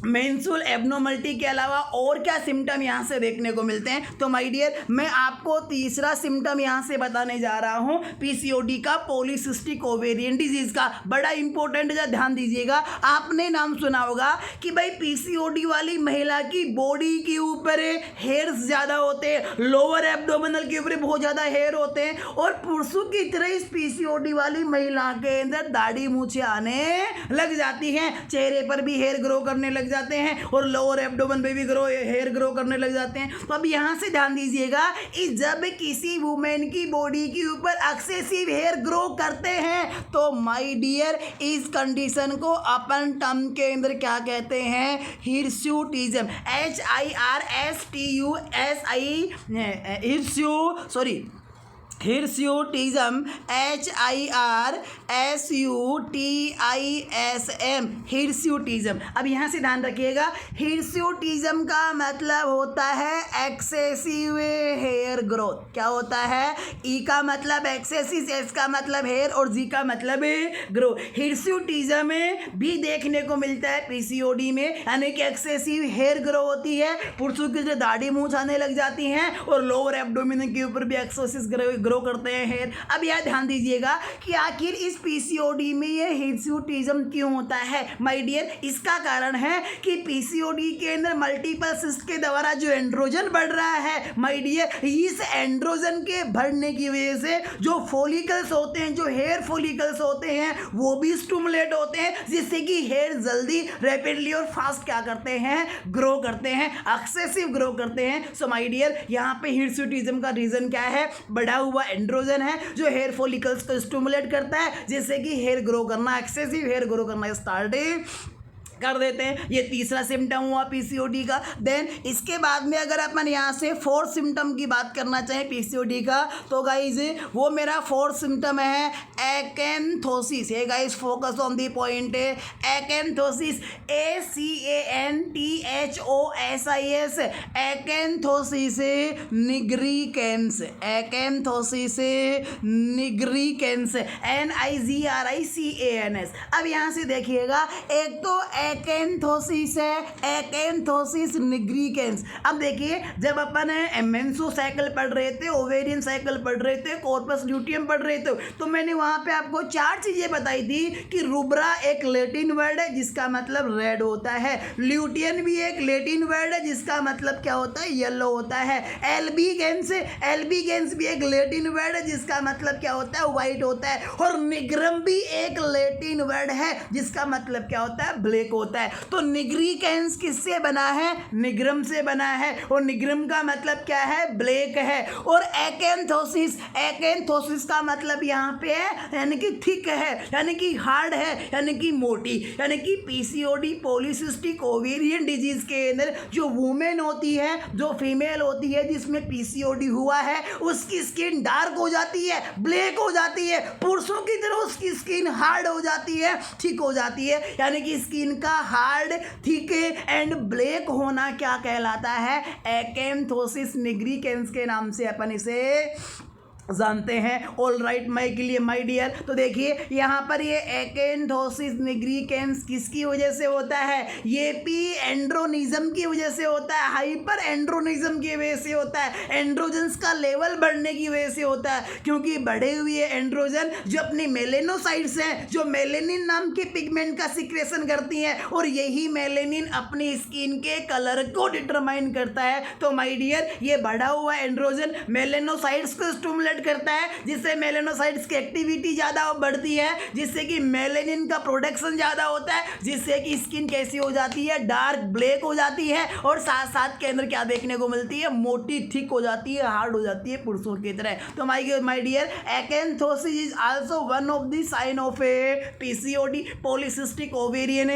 Speaker 1: मेंस्ट्रुअल एब्नॉर्मलिटी के अलावा और क्या सिम्टम यहाँ से देखने को मिलते हैं। तो माय डियर, मैं आपको तीसरा सिम्टम यहाँ से बताने जा रहा हूँ, पीसीओडी का, पॉलीसिस्टिक ओवेरियन डिजीज का। बड़ा इंपॉर्टेंट है, ध्यान दीजिएगा। आपने नाम सुना होगा कि भाई पीसीओडी वाली महिला की बॉडी के ऊपर हेयर्स ज़्यादा होते हैं, लोअर एब्डोमिनल के ऊपर बहुत ज़्यादा हेयर होते हैं, और पुरुषों की तरह इस पीसीओडी वाली महिला के अंदर दाढ़ी मूछें आने लग जाती हैं, चेहरे पर भी हेयर ग्रो करने लग जाते हैं और लोअर एब्डोमेन पे भी हेयर ग्रो करने लग जाते हैं। तो अब यहाँ से ध्यान दीजिएगा, इस जब किसी वुमेन की बॉडी के ऊपर एक्सेसिव हेयर ग्रो करते हैं तो माय डियर इस कंडीशन को अपन टर्म के अंदर क्या कहते हैं, हिर्स्यूटिज्म। हिर्स्यूटिज्म, HIRSUTISM, हिर्स्यूटिज्म। अब यहाँ से ध्यान रखिएगा, हिर्स्यूटिज्म का मतलब होता है एक्सेसिव हेयर ग्रोथ। क्या होता है, ई का मतलब एक्सेसिव, एस का मतलब हेयर और जी का मतलब ग्रो। हिर्स्यूटिज्म में भी देखने को मिलता है पीसीओडी में, यानी कि एक्सेसिव हेयर ग्रो होती है, पुरुषों की जो दाढ़ी मूंछ आने लग जाती हैं और लोअर एब्डोमेन के ऊपर भी एक्सेसिव ग्रो करते हैं हेयर। अब यह ध्यान दीजिएगा कि आखिर इस पीसीओडी में ये हिर्स्यूटिज्म क्यों होता है माय डियर। इसका कारण है कि पीसीओडी के अंदर मल्टीपल सिस्ट के द्वारा जो एंड्रोजन बढ़ रहा है माय डियर, इस एंड्रोजन के बढ़ने की वजह से जो फॉलिकल्स होते हैं, जो हेयर फॉलिकल्स होते हैं, वो भी स्टिमुलेट होते हैं, जिससे कि हेयर जल्दी, रैपिडली और फास्ट क्या करते हैं, ग्रो करते हैं, एक्सेसिव ग्रो करते हैं। सो माय डियर, यहाँ पे हिर्स्यूटिज्म का रीजन क्या है, बढ़ा हुआ एंड्रोजन है जो हेयर फॉलिकल्स को स्टिमुलेट करता है, जिससे कि हेयर ग्रो करना, एक्सेसिव हेयर ग्रो करना स्टार्ट कर देते हैं। ये तीसरा सिम्टम हुआ पीसीओडी का। देन इसके बाद में अगर अपन यहाँ से फोर्थ सिम्टम की बात करना चाहें पीसीओडी का, तो गाइज वो मेरा फोर्थ सिम्टम है एकैंथोसिस। ये guys focus on the point है, acanthosis, ACANTHOSIS, acanthosis nigricans, acanthosis nigricans, NIGRICANS। अब यहाँ से देखिएगा, एक तो एकैंथोसिस है, एकैंथोसिस निग्रिकेंस। अब देखिए, जब अपन मेंस्ट्रुअल साइकिल पढ़ रहे थे, ओवेरियन साइकिल पढ़ रहे थे, कॉर्पस ल्यूटियम पढ़ रहे थे, तो मैंने वहाँ पे आपको 4 चीज़ें बताई थी कि रुब्रा एक लैटिन वर्ड है जिसका मतलब रेड होता है, ल्यूटियन भी एक लैटिन वर्ड है जिसका मतलब क्या होता है, येलो होता है, एल्बिगेंस, एल्बिगेंस भी एक लैटिन वर्ड है जिसका मतलब क्या होता है, व्हाइट होता है, और निग्रम भी एक लैटिन वर्ड है जिसका मतलब क्या होता है, ब्लैक होता है। तो निग्रिकेंस किससे बना है? निग्रम से बना है, और निग्रम का मतलब क्या है? ब्लैक है। और एकेंथोसिस, एकेंथोसिस का मतलब यहाँ पे है यानी कि थिक है, यानी कि हार्ड है, यानी कि मोटी। यानी कि पीसीओडी पॉलीसिस्टिक ओवेरियन डिजीज के अंदर जो वुमेन होती है, जो फीमेल होती है जिसमें पीसीओडी हुआ है, उसकी स्किन डार्क हो जाती है, ब्लैक हो जाती है। पुरुषों की तरह उसकी स्किन हार्ड हो जाती है, थिक हो जाती है। यानी कि स्किन का हार्ड, थिक एंड ब्लैक होना क्या कहलाता है? एकेंथोसिस निग्रिकेंस के नाम से अपन इसे जानते हैं। ऑल राइट माई के लिए माई डियर, तो देखिए यहाँ पर ये एकेंथोसिस निग्रिकेंस किसकी वजह से होता है? ये पी एंड्रोनिज्म की वजह से होता है, हाइपर एंड्रोनिज्म की वजह से होता है, एंड्रोजन्स का लेवल बढ़ने की वजह से होता है। क्योंकि बढ़े हुए एंड्रोजन जो अपनी मेलेनोसाइट्स हैं, जो मेलेनिन नाम के पिगमेंट का सिक्रेशन करती हैं, और यही मेलेनिन अपनी स्किन के कलर को डिटरमाइन करता है। तो माई डियर, ये बढ़ा हुआ एंड्रोजन मेलेनोसाइट्स को स्टिमुलेट करता है, जिससे मेलेनोसाइट्स की एक्टिविटी ज़्यादा बढ़ती है, जिससे कि मेलेनिन का प्रोडक्शन ज़्यादा होता है, जिससे कि स्किन कैसी हो जाती है? डार्क ब्लैक हो जाती है, और साथ साथ के अंदर क्या देखने को मिलती है? मोटी, थिक हो जाती है, हार्ड हो जाती है पुरुषों की तरह। तो my dear, acanthosis is also one of the sign of a PCOD polycystic ovarian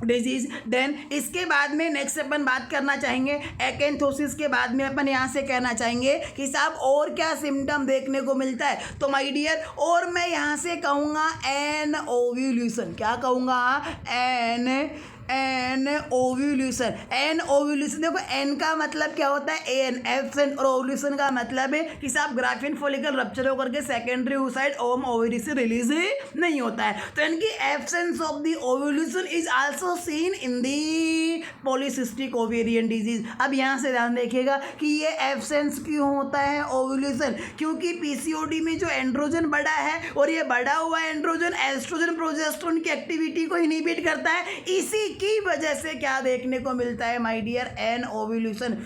Speaker 1: disease. Then इसके बाद में नेक्स्ट अपन बात करना चाहेंगे एकेंथोसिस के बाद में अपन यहाँ से कहना चाहेंगे कि साहब और क्या सिम्टम देखने को मिलता है? तो माय डियर, और मैं यहाँ से कहूँगा एन ओव्यूल्यूशन। क्या कहूँगा? एन ओव्यूल्यूशन। एन ओव्यूल्यूशन, देखो एन का मतलब क्या होता है? एन एब्सेंट, और ओव्यूल्यूशन का मतलब है कि साहब ग्राफिन फॉलिकल रप्चर होकर के सेकेंडरी oocyte ओवम ओवरी से रिलीज नहीं होता है। तो इनकी absence of the ovulation is also seen in the polycystic ovarian disease. अब यहाँ से ध्यान देखिएगा कि ये एब्सेंस क्यों होता है ओव्यूल्यूशन? क्योंकि पीसीओडी में जो एंड्रोजन बढ़ा है, और ये बढ़ा हुआ एंड्रोजन एस्ट्रोजन प्रोजेस्टेरोन की एक्टिविटी को इनहिबिट करता है, इसी की वजह से क्या देखने को मिलता है माय डियर? एन ओव्यूल्यूशन।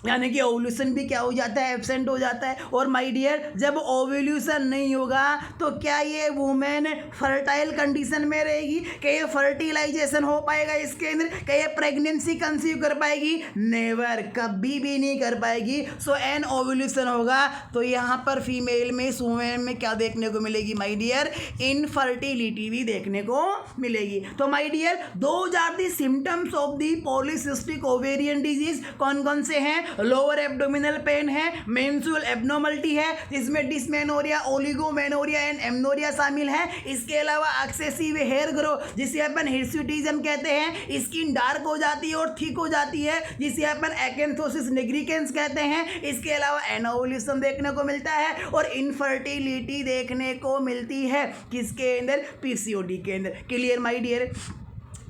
Speaker 1: यानी कि ओव्यूल्यूशन भी क्या हो जाता है? एब्सेंट हो जाता है। और माय डियर, जब ओव्यूल्यूशन नहीं होगा तो क्या ये वुमेन फर्टाइल कंडीशन में रहेगी? क्या ये फर्टिलाइजेशन हो पाएगा इसके अंदर? क्या ये प्रेगनेंसी कंसीव कर पाएगी? नेवर, कभी भी नहीं कर पाएगी। सो एन ओव्यूल्यूशन होगा तो यहाँ पर फीमेल में, वुमेन में क्या देखने को मिलेगी माय डियर? इनफर्टिलिटी भी देखने को मिलेगी। तो my dear, those are the symptoms of the polycystic ovarian disease. कौन कौन से हैं? लोअर एब्डोमिनल पेन है, मेंस्ट्रुअल एब्नॉर्मलिटी है, इसमें डिस्मेनोरिया, ओलिगोमेनोरिया एंड एमनोरिया शामिल है। इसके अलावा एक्सेसिव हेयर ग्रोथ जिसे अपन हिर्सुटिज्म कहते हैं, स्किन डार्क हो जाती है और थिक हो जाती है, जिसे अपन एकेंथोसिस निग्रिकेंस कहते हैं। इसके अलावा एनोवल्यूशन देखने को मिलता है, और इनफर्टिलिटी देखने को मिलती है किसके अंदर? पीसीओडी के अंदर। Clear my dear?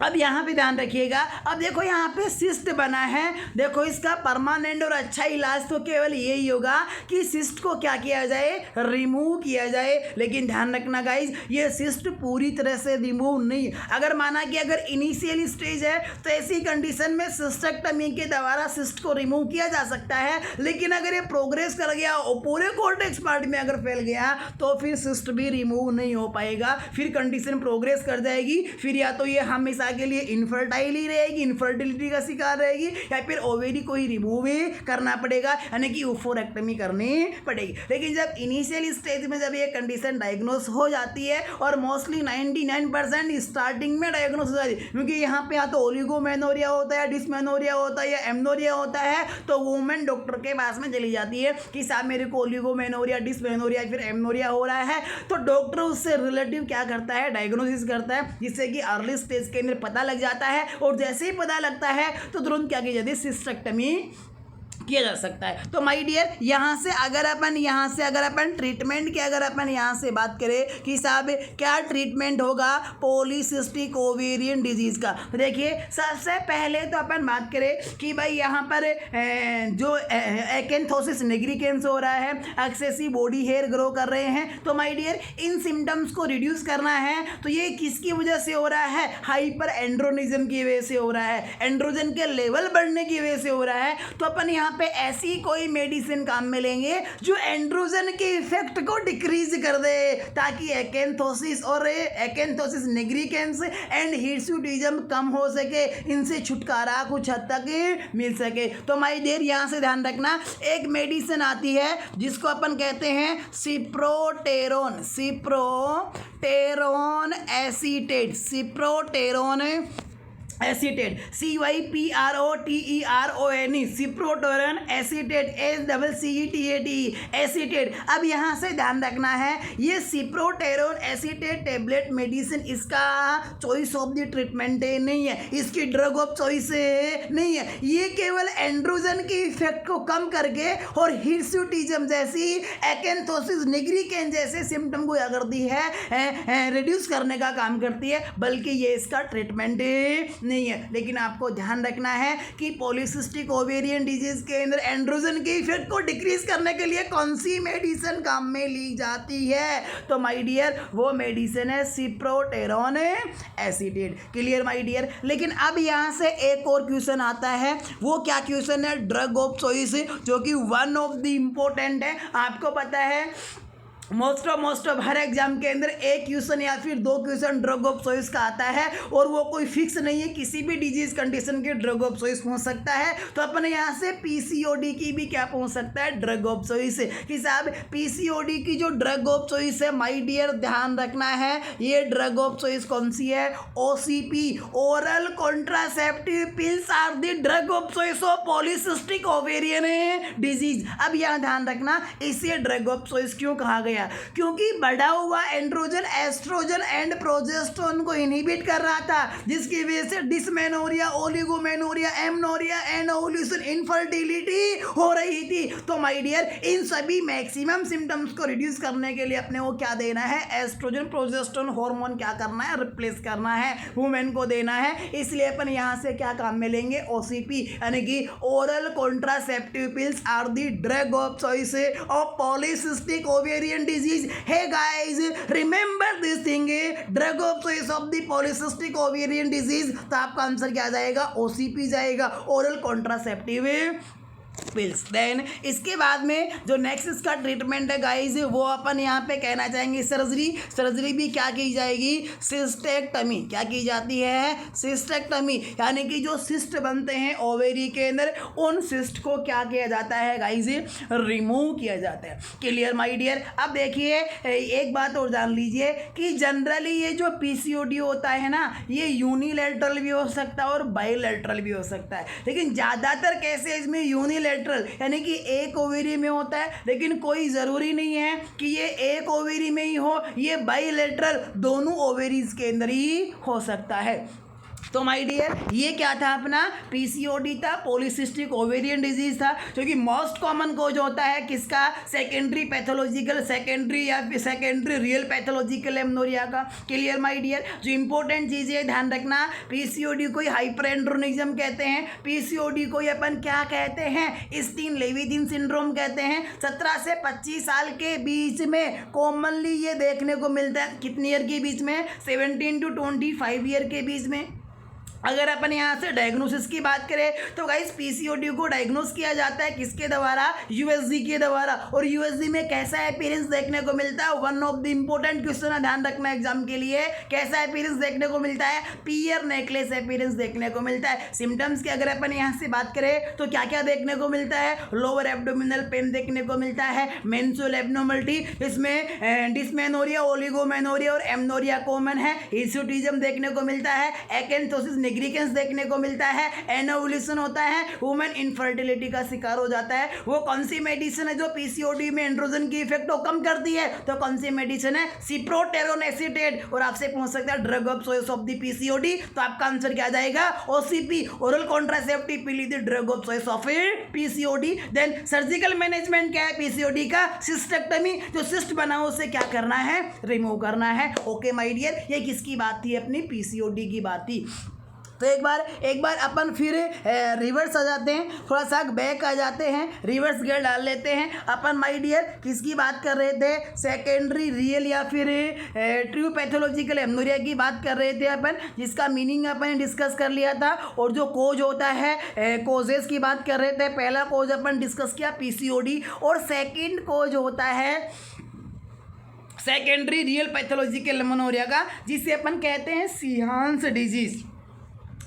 Speaker 1: अब यहाँ पे ध्यान रखिएगा। अब देखो यहाँ पे सिस्ट बना है, देखो इसका परमानेंट और अच्छा इलाज तो केवल यही होगा कि सिस्ट को क्या किया जाए? रिमूव किया जाए। लेकिन ध्यान रखना गाइज, ये सिस्ट पूरी तरह से रिमूव नहीं। अगर माना कि अगर इनिशियल स्टेज है तो ऐसी कंडीशन में सिस्टेक्टमी के द्वारा सिस्ट को रिमूव किया जा सकता है। लेकिन अगर ये प्रोग्रेस कर गया और पूरे कोर्टेक्स पार्ट में अगर फैल गया तो फिर सिस्ट भी रिमूव नहीं हो पाएगा, फिर कंडीशन प्रोग्रेस कर जाएगी। फिर या तो ये हमेशा के लिए इनफर्टाइल ही रहेगी, इनफर्टिलिटी का शिकार रहेगी, या फिर ओवेरी को ही रिमूव ही करना पड़ेगा, यानी कि ओफोरेक्टमी करनी पड़ेगी। लेकिन जब इनिशियल स्टेज में जब ये कंडीशन डायग्नोस हो जाती है, और मोस्टली 99% स्टार्टिंग में डायग्नोस हो जाती है, क्योंकि यहाँ पे या तो ओलिगोमेनोरिया होता है, डिस्मेनोरिया होता है, या एमनोरिया होता है, तो वुमेन डॉक्टर के पास में चली जाती है कि साहब मेरे को ओलिगोमेनोरिया, डिस्मेनोरिया, फिर एमनोरिया हो रहा है। तो डॉक्टर उससे रिलेटिव क्या करता है? डायग्नोसिस करता है, जिससे कि अर्ली स्टेज के अंदर पता लग जाता है, और जैसे ही पता लगता है तो तुरंत क्या की जाती है? सिस्टेक्टमी किया जा सकता है। तो माय डियर, यहाँ से अगर अपन ट्रीटमेंट की अगर अपन यहाँ से बात करें कि साहब क्या ट्रीटमेंट होगा पॉलीसिस्टिक ओवेरियन डिजीज़ का, तो देखिए सबसे पहले तो अपन बात करें कि भाई यहाँ पर जो एकेंथोसिस निग्रिकेंस हो रहा है, एक्सेसिव बॉडी हेयर ग्रो कर रहे हैं, तो माय डियर इन सिम्टम्स को रिड्यूस करना है तो ये किसकी वजह से हो रहा है? हाइपर एंड्रोनिज्म की वजह से हो रहा है, एंड्रोजन के लेवल बढ़ने की वजह से हो रहा है। तो अपन यहाँ पे ऐसी कोई मेडिसिन काम में लेंगे जो एंड्रोजन के इफेक्ट को डिक्रीज कर दे, ताकि एकेंथोसिस और एकेंथोसिस निग्रिकेंस एंड हिर्सुटिज्म कम हो सके, इनसे छुटकारा कुछ हद तक मिल सके। तो माय डियर यहाँ से ध्यान रखना, एक मेडिसिन आती है जिसको अपन कहते हैं cyproterone, cyproterone acetate, cyproterone acetate, CYPROTERON, cyproterone acetate, SCCETAT, acetate. अब यहाँ से ध्यान रखना है, ये सिप्रोटेरोन एसीटेट टेबलेट मेडिसिन इसका चॉइस ऑफ द ट्रीटमेंट नहीं है, इसकी ड्रग ऑफ चॉइस नहीं है, ये केवल एंड्रोजन के इफेक्ट को कम करके और हिर्सुटिज्म जैसी, एकेंथोसिस निग्रिकेंस जैसे सिम्टम को क्या करती है, रिड्यूस करने का काम करती है, बल्कि ये इसका ट्रीटमेंट नहीं है। लेकिन आपको ध्यान रखना है कि पॉलीसिस्टिक ओवेरियन डिजीज के अंदर एंड्रोजन के इफेक्ट को डिक्रीज करने के लिए कौन सी मेडिसिन काम में ली जाती है, तो माय डियर वो मेडिसिन है cyproterone acetate. Clear my dear. लेकिन अब यहाँ से एक और क्वेश्चन आता है, वो क्या क्वेश्चन है, ड्रग ऑफ चॉइस, जो कि वन ऑफ द इम्पोर्टेंट है। आपको पता है मोस्ट ऑफ हर एग्जाम के अंदर एक क्वेश्चन या फिर दो क्वेश्चन ड्रग ऑफ चॉइस का आता है, और वो कोई फिक्स नहीं है, किसी भी डिजीज कंडीशन के ड्रग ऑफ चॉइस पहुंच सकता है। तो अपन यहाँ से पीसीओडी की भी क्या पहुंच सकता है, ड्रग ऑफ चॉइस कि साहब पीसीओडी की जो ड्रग ऑफ चॉइस है, माय डियर ध्यान रखना है, ये ड्रग ऑफ चॉइस कौन सी है, OCP, oral contraceptive pills are the drug of choice of polycystic ovarian disease. अब यहाँ ध्यान रखना, इसे ड्रग ऑफ चॉइस क्यों कहा गया, क्योंकि बढ़ा हुआ एंड्रोजन एस्ट्रोजन एंड प्रोजेस्टेरोन को इनहिबिट कर रहा था, जिसकी वजह से dysmenorrhoea, oligomenorrhoea, amenorrhoea and ovulation, infertility हो रही थी। तो माय डियर इन सभी मैक्सिमम सिम्टम्स को रिड्यूस करने के लिए अपने को क्या देना है, एस्ट्रोजन प्रोजेस्टेरोन हार्मोन क्या करना है, रिप्लेस करना है, वुमेन को देना है। इसलिए अपन यहाँ से क्या काम में लेंगे, ओसीपी यानी कि oral contraceptive pills are the drug of choice of polycystic ovarian disease. Hey guys, remember this thing, drug of choice of the polycystic ovarian disease। तो आपका आंसर क्या जाएगा, ओसीपी जाएगा, ओरल कॉन्ट्रासेप्टिव पिल्स। देन इसके बाद में जो next इसका ट्रीटमेंट है गाइज, वो अपन यहाँ पे कहना चाहेंगे सर्जरी भी क्या की जाएगी, सिस्टेक्टमी। क्या की जाती है, सिस्टेक्टमी, यानी कि जो सिस्ट बनते हैं ओवेरी के अंदर, उन सिस्ट को क्या किया जाता है गाइज, रिमूव किया जाता है। Clear my dear. अब देखिए एक बात और जान लीजिए कि जनरली ये जो पीसीओडी होता है ना, ये यूनिलैटरल भी हो सकता है और बाइलैटरल भी हो सकता है, लेकिन ज़्यादातर केसेज में यूनिलैटरल यानी कि एक ओवेरी में होता है, लेकिन कोई ज़रूरी नहीं है कि ये एक ओवेरी में ही हो, ये बाइलेटरल दोनों ओवेरीज के अंदर ही हो सकता है। तो माय डियर ये क्या था, अपना पीसीओडी था, पॉलीसिस्टिक ओवेरियन डिजीज था, जो कि मोस्ट कॉमन कोज होता है किसका, सेकेंडरी पैथोलॉजिकल, सेकेंडरी या फिर सेकेंडरी रियल पैथोलॉजिकल एमनोरिया का। Clear my dear. जो इंपॉर्टेंट चीज़ है ध्यान रखना, पीसीओडी को हाइपरएंड्रोनिज्म कहते हैं, पीसीओडी को अपन क्या कहते हैं, स्टीन लेविथिन सिंड्रोम कहते हैं। 17 से 25 साल के बीच में कॉमनली ये देखने को मिलता है, कितने ईयर के बीच में, 17 to 25 ईयर के बीच में। अगर अपन यहाँ से डायग्नोसिस की बात करें तो गाइस पीसीओडी को डायग्नोस किया जाता है किसके द्वारा, यूएसजी के द्वारा। और यूएसजी में कैसा अपीयरेंस देखने को मिलता है, one of the important question है, ध्यान रखना एग्जाम के लिए। कैसा अपीयरेंस देखने को मिलता है, पियर नेकलेस अपीयरेंस देखने को मिलता है। सिम्टम्स की अगर अपन यहाँ से बात करें तो क्या क्या देखने को मिलता है, लोअर एब्डोमिनल पेन देखने को मिलता है, मेंस्ट्रुअल एब्नॉर्मलिटी, इसमें डिस्मेनोरिया, ओलिगोमेनोरिया और एमनोरिया कॉमन है, हिर्सुटिज्म देखने को मिलता है, एकेंथोसिस निग्रिकेंस देखने को मिलता है, एनोवुलेशन होता है, वुमेन इनफर्टिलिटी का शिकार हो जाता है। वो कौन सी मेडिसिन है जो पीसीओडी में एंड्रोजन की इफेक्ट को कम करती है, तो कौन सी मेडिसिन है, सिप्रोटेरोन एसीटेट। और आपसे पूछ सकता है drug of choice of the PCOD, तो आपका आंसर क्या जाएगा, OCP, oral contraceptive pill is the drug of choice of PCOD. Then surgical management क्या है पीसीओडी का, सिस्टेक्टमी, जो सिस्ट बना हो उसे क्या करना है, रिमूव करना है। ओके माय डियर, ये किसकी बात थी, अपनी पीसीओडी की बात थी। तो एक बार अपन फिर रिवर्स आ जाते हैं, थोड़ा सा बैक आ जाते हैं, रिवर्स गियर डाल लेते हैं। अपन माय डियर किसकी बात कर रहे थे? सेकेंडरी रियल या फिर ट्रू पैथोलॉजिकल एमनोरिया की बात कर रहे थे अपन, जिसका मीनिंग अपन ने डिस्कस कर लिया था। और जो कोज होता है, कोजेस की बात कर रहे थे। पहला कोज अपन डिस्कस किया पीसीओडी, और सेकेंड कोज होता है सेकेंडरी रियल पैथोलॉजिकल एमनोरिया का, जिसे अपन कहते हैं सीहान्स डिजीज।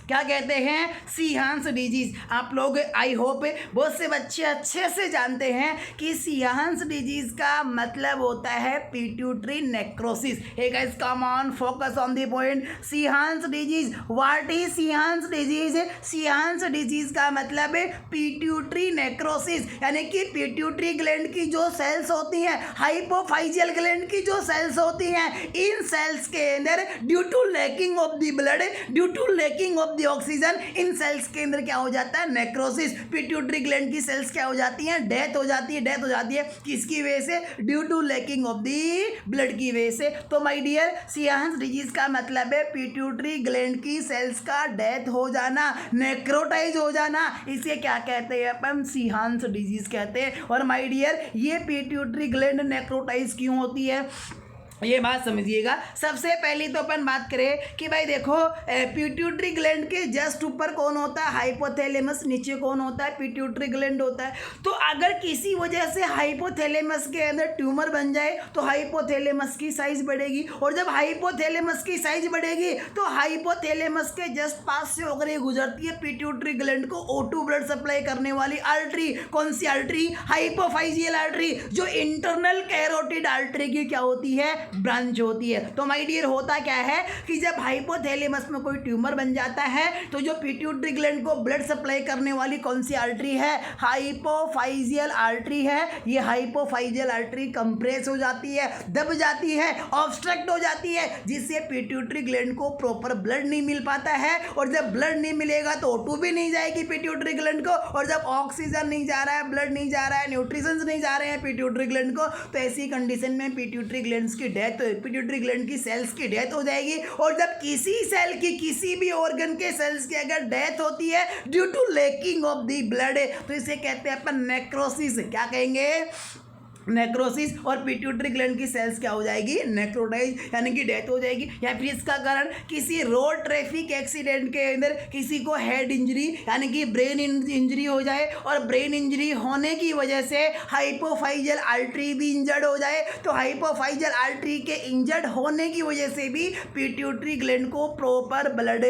Speaker 1: क्या कहते हैं? सीहान्स डिजीज। आप लोग आई होप बहुत से बच्चे अच्छे से जानते हैं कि सीहान्स डिजीज का मतलब होता है pituitary necrosis. Hey guys come on, focus on the point. Sheehan's disease, what is Sheehan's disease? Sheehan's disease का मतलब है पिट्यूटरी नेक्रोसिस, यानी कि पिट्यूटरी ग्लैंड की जो सेल्स होती हैं, हाइपोफाइजियल ग्लैंड की जो सेल्स होती हैं, इन सेल्स के अंदर due to lacking of the blood, due to lacking of the oxygen, इन सेल्स के अंदर क्या हो जाता है? नेक्रोसिस। पिट्यूटरी ग्लैंड की सेल्स क्या हो जाती हैं? डेथ हो जाती है। डेथ हो जाती है किसकी वजह से? Due to lacking of the blood की वजह से। तो माय डियर सीहान्स डिजीज का मतलब है पिट्यूटरी ग्लैंड की सेल्स का डेथ हो जाना, नेक्रोटाइज हो जाना। इसे क्या कहते हैं अपन? सीहान्स डिजीज कहते हैं। और माय डियर ये पिट्यूटरी ग्लैंड नेक्रोटाइज क्यों होती है, ये बात समझिएगा। सबसे पहली तो अपन बात करें कि भाई देखो पिट्यूटरी ग्लैंड के जस्ट ऊपर कौन होता है? हाइपोथैलेमस। नीचे कौन होता है? पिट्यूटरी ग्लैंड होता है। तो अगर किसी वजह से हाइपोथैलेमस के अंदर ट्यूमर बन जाए तो हाइपोथैलेमस की साइज बढ़ेगी, और जब हाइपोथैलेमस की साइज बढ़ेगी तो हाइपोथैलेमस के जस्ट पास से होकर ये गुजरती है पिट्यूटरी ग्लैंड को O2 ब्लड सप्लाई करने वाली आर्टरी। कौन सी आर्टरी? हाइपोफाइजियल आर्टरी, जो इंटरनल कैरोटिड आर्टरी की क्या होती है? ब्रांच होती है। तो माय डियर होता क्या है कि जब हाइपोथैलेमस में कोई ट्यूमर बन जाता है तो जो पिट्यूटरी ग्लैंड को ब्लड सप्लाई करने वाली कौन सी आर्टरी है? हाइपोफाइजियल आर्टरी है। ये हाइपोफाइजियल आर्टरी कंप्रेस हो जाती है, दब जाती है, ऑब्स्ट्रक्ट हो जाती है, जिससे पिट्यूटरी ग्लैंड को प्रॉपर ब्लड नहीं मिल पाता है। और जब ब्लड नहीं मिलेगा तो O2 भी नहीं जाएगी पिट्यूटरी ग्लैंड को, और जब ऑक्सीजन नहीं जा रहा है, ब्लड नहीं जा रहा है, न्यूट्रिशंस नहीं जा रहे हैं पिट्यूटरी ग्लैंड को, तो ऐसी कंडीशन में पिट्यूटरी ग्लैंड्स की डेथ, पिट्यूटरी ग्लैंड की सेल्स की डेथ हो जाएगी। और जब किसी सेल की, किसी भी ऑर्गन के सेल्स की अगर डेथ होती है due to lacking of the blood, तो इसे कहते हैं अपन नेक्रोसिस। क्या कहेंगे? नेक्रोसिस। और पिट्यूटरी ग्लैंड की सेल्स क्या हो जाएगी? नेक्रोटाइज, यानी कि डेथ हो जाएगी। या फिर इसका कारण किसी रोड ट्रैफिक एक्सीडेंट के अंदर किसी को हेड इंजरी यानी कि ब्रेन इंजरी हो जाए, और ब्रेन इंजरी होने की वजह से हाइपोफाइजियल आर्टरी भी इंजर्ड हो जाए, तो हाइपोफाइजियल आर्टरी के इंजर्ड होने की वजह से भी पिट्यूटरी ग्लैंड को प्रॉपर ब्लड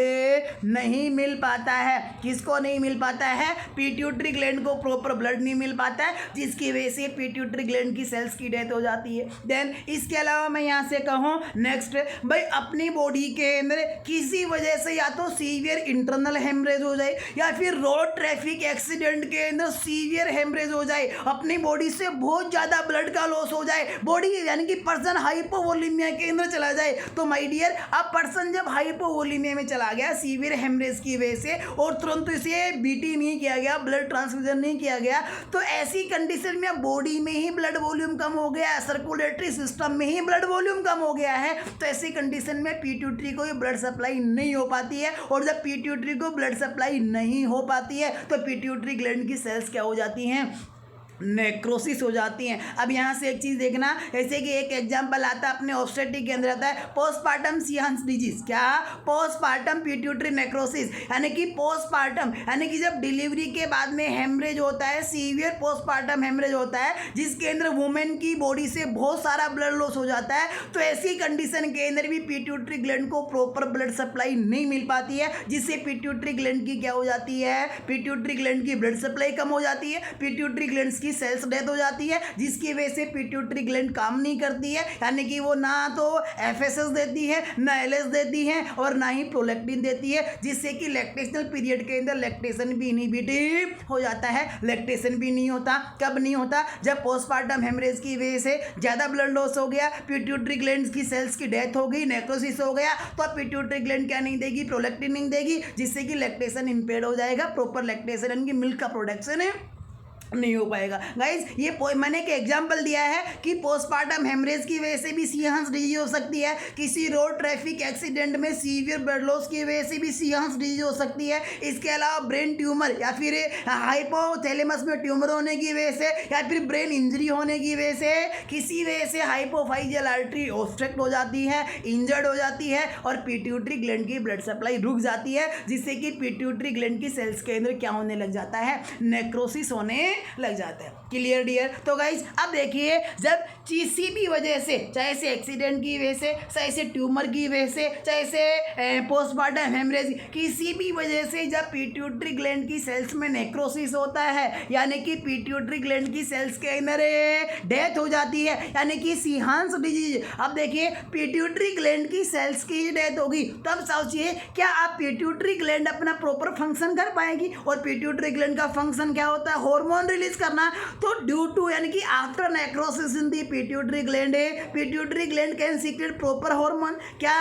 Speaker 1: नहीं मिल पाता है। किसको नहीं मिल पाता है? पिट्यूटरी ग्लैंड को प्रॉपर ब्लड नहीं मिल पाता है, जिसकी वजह से पिट्यूटरी ग्लैंड की सेल्स की डेथ हो जाती है। देन इसके अलावा मैं यहाँ से कहूँ नेक्स्ट, भाई अपनी बॉडी के अंदर किसी वजह से या तो सीवियर इंटरनल हेमरेज हो जाए, या फिर रोड ट्रैफिक एक्सीडेंट के अंदर सीवियर हेमरेज हो जाए, अपनी बॉडी से बहुत ज़्यादा ब्लड का लॉस हो जाए, बॉडी यानी कि पर्सन हाइपोवोलीमिया के अंदर चला जाए। तो माय डियर अब पर्सन जब हाइपोवोलीमिया में चला गया सीवियर हेमरेज की वजह से, और तुरंत इसे बीटी नहीं किया गया, ब्लड ट्रांसफ्यूजन नहीं किया गया, तो ऐसी कंडीशन में बॉडी में ही ब्लड वॉल्यूम कम हो गया है, सर्कुलेटरी सिस्टम में ही ब्लड वॉल्यूम कम हो गया है। तो ऐसी कंडीशन में पिट्यूटरी को ब्लड सप्लाई नहीं हो पाती है, और जब पिट्यूटरी को ब्लड सप्लाई नहीं हो पाती है तो पिट्यूटरी ग्लैंड की सेल्स क्या हो जाती हैं? नेक्रोसिस हो जाती हैं। अब यहाँ से एक चीज़ देखना, जैसे कि एक एग्जांपल आता है अपने ऑब्स्टेट्रिक के अंदर आता है पोस्टपार्टम सीहान्स डिजीज। क्या? पोस्टपार्टम पिट्यूटरी नेक्रोसिस, यानी कि पोस्टपार्टम यानी कि जब डिलीवरी के बाद में हेमरेज होता है, सीवियर पोस्टपार्टम हेमरेज होता है, जिसके अंदर वुमेन की बॉडी से बहुत सारा ब्लड लॉस हो जाता है। तो ऐसी कंडीशन के अंदर भी पिट्यूटरी ग्लैंड को प्रॉपर ब्लड सप्लाई नहीं मिल पाती है, जिससे पिट्यूटरी ग्लैंड की क्या हो जाती है? पिट्यूटरी ग्लैंड की ब्लड सप्लाई कम हो जाती है, पिट्यूटरी ग्लैंड की सेल्स डेथ हो जाती है, जिसकी वजह से पिट्यूटरी ग्लैंड काम नहीं करती है, यानी कि वो ना तो एफएसएस देती है, ना एलएस देती है, और ना ही प्रोलैक्टिन देती है, जिससे कि लैक्टेशनल पीरियड के अंदर लैक्टेशन भी इनहिबिट हो जाता है। लैक्टेशन भी नहीं होता, कब नहीं होता? जब पोस्टपार्टम हेमरेज की वजह से ज़्यादा ब्लड लॉस हो गया, पिट्यूटरी ग्लैंड की सेल्स की डेथ हो गई, नेक्रोसिस हो गया, तो अब पिट्यूटरी ग्लैंड क्या नहीं देगी? प्रोलैक्टिन नहीं देगी, जिससे कि लैक्टेशन इम्पेयर हो जाएगा, प्रॉपर लैक्टेशन यानी कि मिल्क का प्रोडक्शन है नहीं हो पाएगा गाइज। ये मैंने एक एग्जांपल दिया है कि पोस्टमार्टम हेमरेज की वजह से भी सीहांस डिजीज हो सकती है, किसी रोड ट्रैफिक एक्सीडेंट में सीवियर ब्लड लॉस की वजह से भी सीहांस डिजीज हो सकती है। इसके अलावा ब्रेन ट्यूमर या फिर हाइपोथैलेमस में ट्यूमर होने की वजह से या फिर ब्रेन इंजरी होने की वजह से, किसी वजह से हाइपोफाइजियल आर्टरी ऑब्स्ट्रक्ट हो जाती है, इंजर्ड हो जाती है और पिट्यूटरी ग्लैंड की ब्लड सप्लाई रुक जाती है, जिससे कि पिट्यूटरी ग्लैंड की सेल्स के अंदर क्या होने लग जाता है, नेक्रोसिस होने लग जाता है। Clear dear. तो गाइज अब देखिए, जब किसी भी वजह से, चाहे से एक्सीडेंट की वजह से, चाहे से ट्यूमर की वजह से, चाहे से पोस्टमार्टम हेमरेज, किसी भी वजह से जब पिट्यूटरी ग्लैंड की सेल्स में नेक्रोसिस होता है, यानी कि पिट्यूटरी ग्लैंड की सेल्स के अंदर डेथ हो जाती है, यानी कि सीहांस डिजीज। अब देखिए, पिट्यूटरी ग्लैंड की सेल्स की डेथ होगी, तब सोचिए क्या आप पिट्यूटरी ग्लैंड अपना प्रॉपर फंक्शन कर पाएगी। और पिट्यूटरी ग्लैंड का फंक्शन क्या होता है, हार्मोन रिलीज करना। तो ड्यू टू, यानी कि after necrosis in the pituitary gland, pituitary gland can secret proper hormone. क्या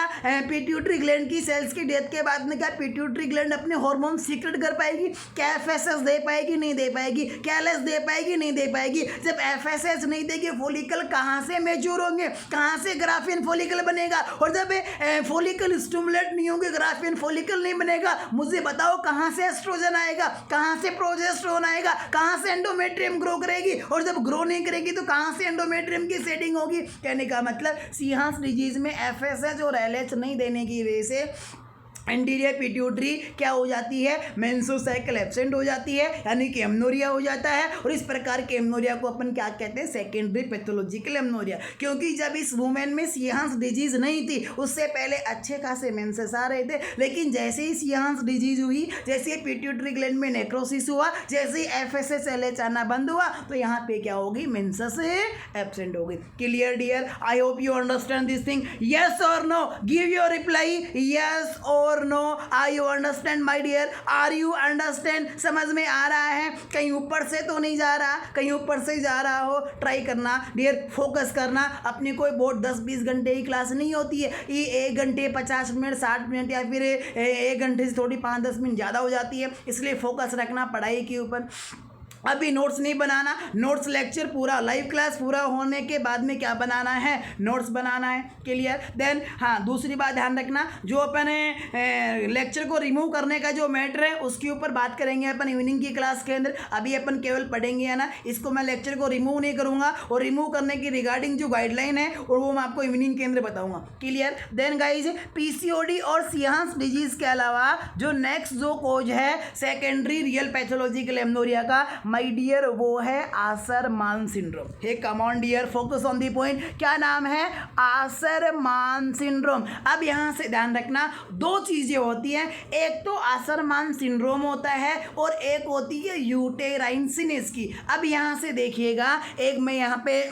Speaker 1: पिट्यूटरी ग्लैंड की सेल्स की डेथ के बाद में क्या पिट्यूटरी ग्लैंड अपने हार्मोन सीक्रेट कर पाएगी? क्या एफएसएस दे पाएगी? नहीं दे पाएगी। क्या एलएस दे पाएगी? नहीं दे पाएगी। जब एफएसएस नहीं देगी, फॉलिकल कहाँ से मैच्योर होंगे, कहाँ से ग्राफियन फॉलिकल बनेगा? और जब फॉलिकल स्टिमुलेट नहीं होंगे, ग्राफियन फॉलिकल नहीं बनेगा, मुझे बताओ कहाँ से एस्ट्रोजन आएगा, कहाँ से प्रोजेस्टेरोन आएगा, कहाँ से एंडोमेट्रियम ग्रो करेगी? और जब ग्रो नहीं करेगी तो कहाँ से एंडोमेट्रियम की सेटिंग होगी? कहने का मतलब सीहांस डिजीज में एफएसएच और एलएच नहीं देने की वजह से एंटीरियर पिट्यूटरी क्या हो जाती है, मेंसोसाइकिल एब्सेंट हो जाती है, यानी कि एमनोरिया हो जाता है। और इस प्रकार के एमनोरिया को अपन क्या कहते हैं, सेकेंडरी पैथोलॉजिकल एमनोरिया। क्योंकि जब इस वुमेन में सीहांस डिजीज नहीं थी, उससे पहले अच्छे खासे मेंसेस आ रहे थे, लेकिन जैसे ही सीहांस डिजीज हुई, जैसे ही पिट्यूटरी ग्लैंड में नेक्रोसिस हुआ, जैसे ही एफएसएच एलएच आना बंद हुआ, तो यहाँ पे क्या होगी, मेंसेस एब्सेंट होगी। Clear dear, I hope you understand this thing. Yes और no, give your reply, yes और no. Are you understand my dear, are you understand? समझ में आ रहा है? कहीं ऊपर से तो नहीं जा रहा, कहीं ऊपर से जा रहा हो, ट्राई करना डियर, फोकस करना। अपनी कोई बहुत 10-20 घंटे की क्लास नहीं होती है, ये 1 घंटे 50 मिनट 60 मिनट या फिर 1 घंटे से थोड़ी 5-10 मिनट ज़्यादा हो जाती है, इसलिए फोकस रखना पढ़ाई के ऊपर। अभी नोट्स नहीं बनाना, नोट्स लेक्चर पूरा, लाइव क्लास पूरा होने के बाद में क्या बनाना है, नोट्स बनाना है। क्लियर। देन हाँ, दूसरी बात ध्यान रखना, जो अपन लेक्चर को रिमूव करने का जो मैटर है उसके ऊपर बात करेंगे अपन इवनिंग की क्लास के अंदर। अभी अपन केवल पढ़ेंगे, है ना, इसको मैं लेक्चर को रिमूव नहीं करूँगा, और रिमूव करने की रिगार्डिंग जो गाइडलाइन है और वो मैं आपको इवनिंग के अंदर बताऊँगा। क्लियर। देन गाइज, पीसीओडी और सीहांस डिजीज के अलावा जो नेक्स्ट जो कोज है सेकेंडरी रियल पैथोलॉजिकल एमनोरिया का, माय डियर, वो है Asherman syndrome. Hey come on dear, focus on the point. क्या नाम है, आसरमान सिंड्रोम। अब यहाँ से ध्यान रखना, 2 चीजें होती हैं, एक तो आसरमान सिंड्रोम होता है और एक होती है यूटेराइन सिनेस की। अब यहाँ से देखिएगा, एक मैं यहाँ पे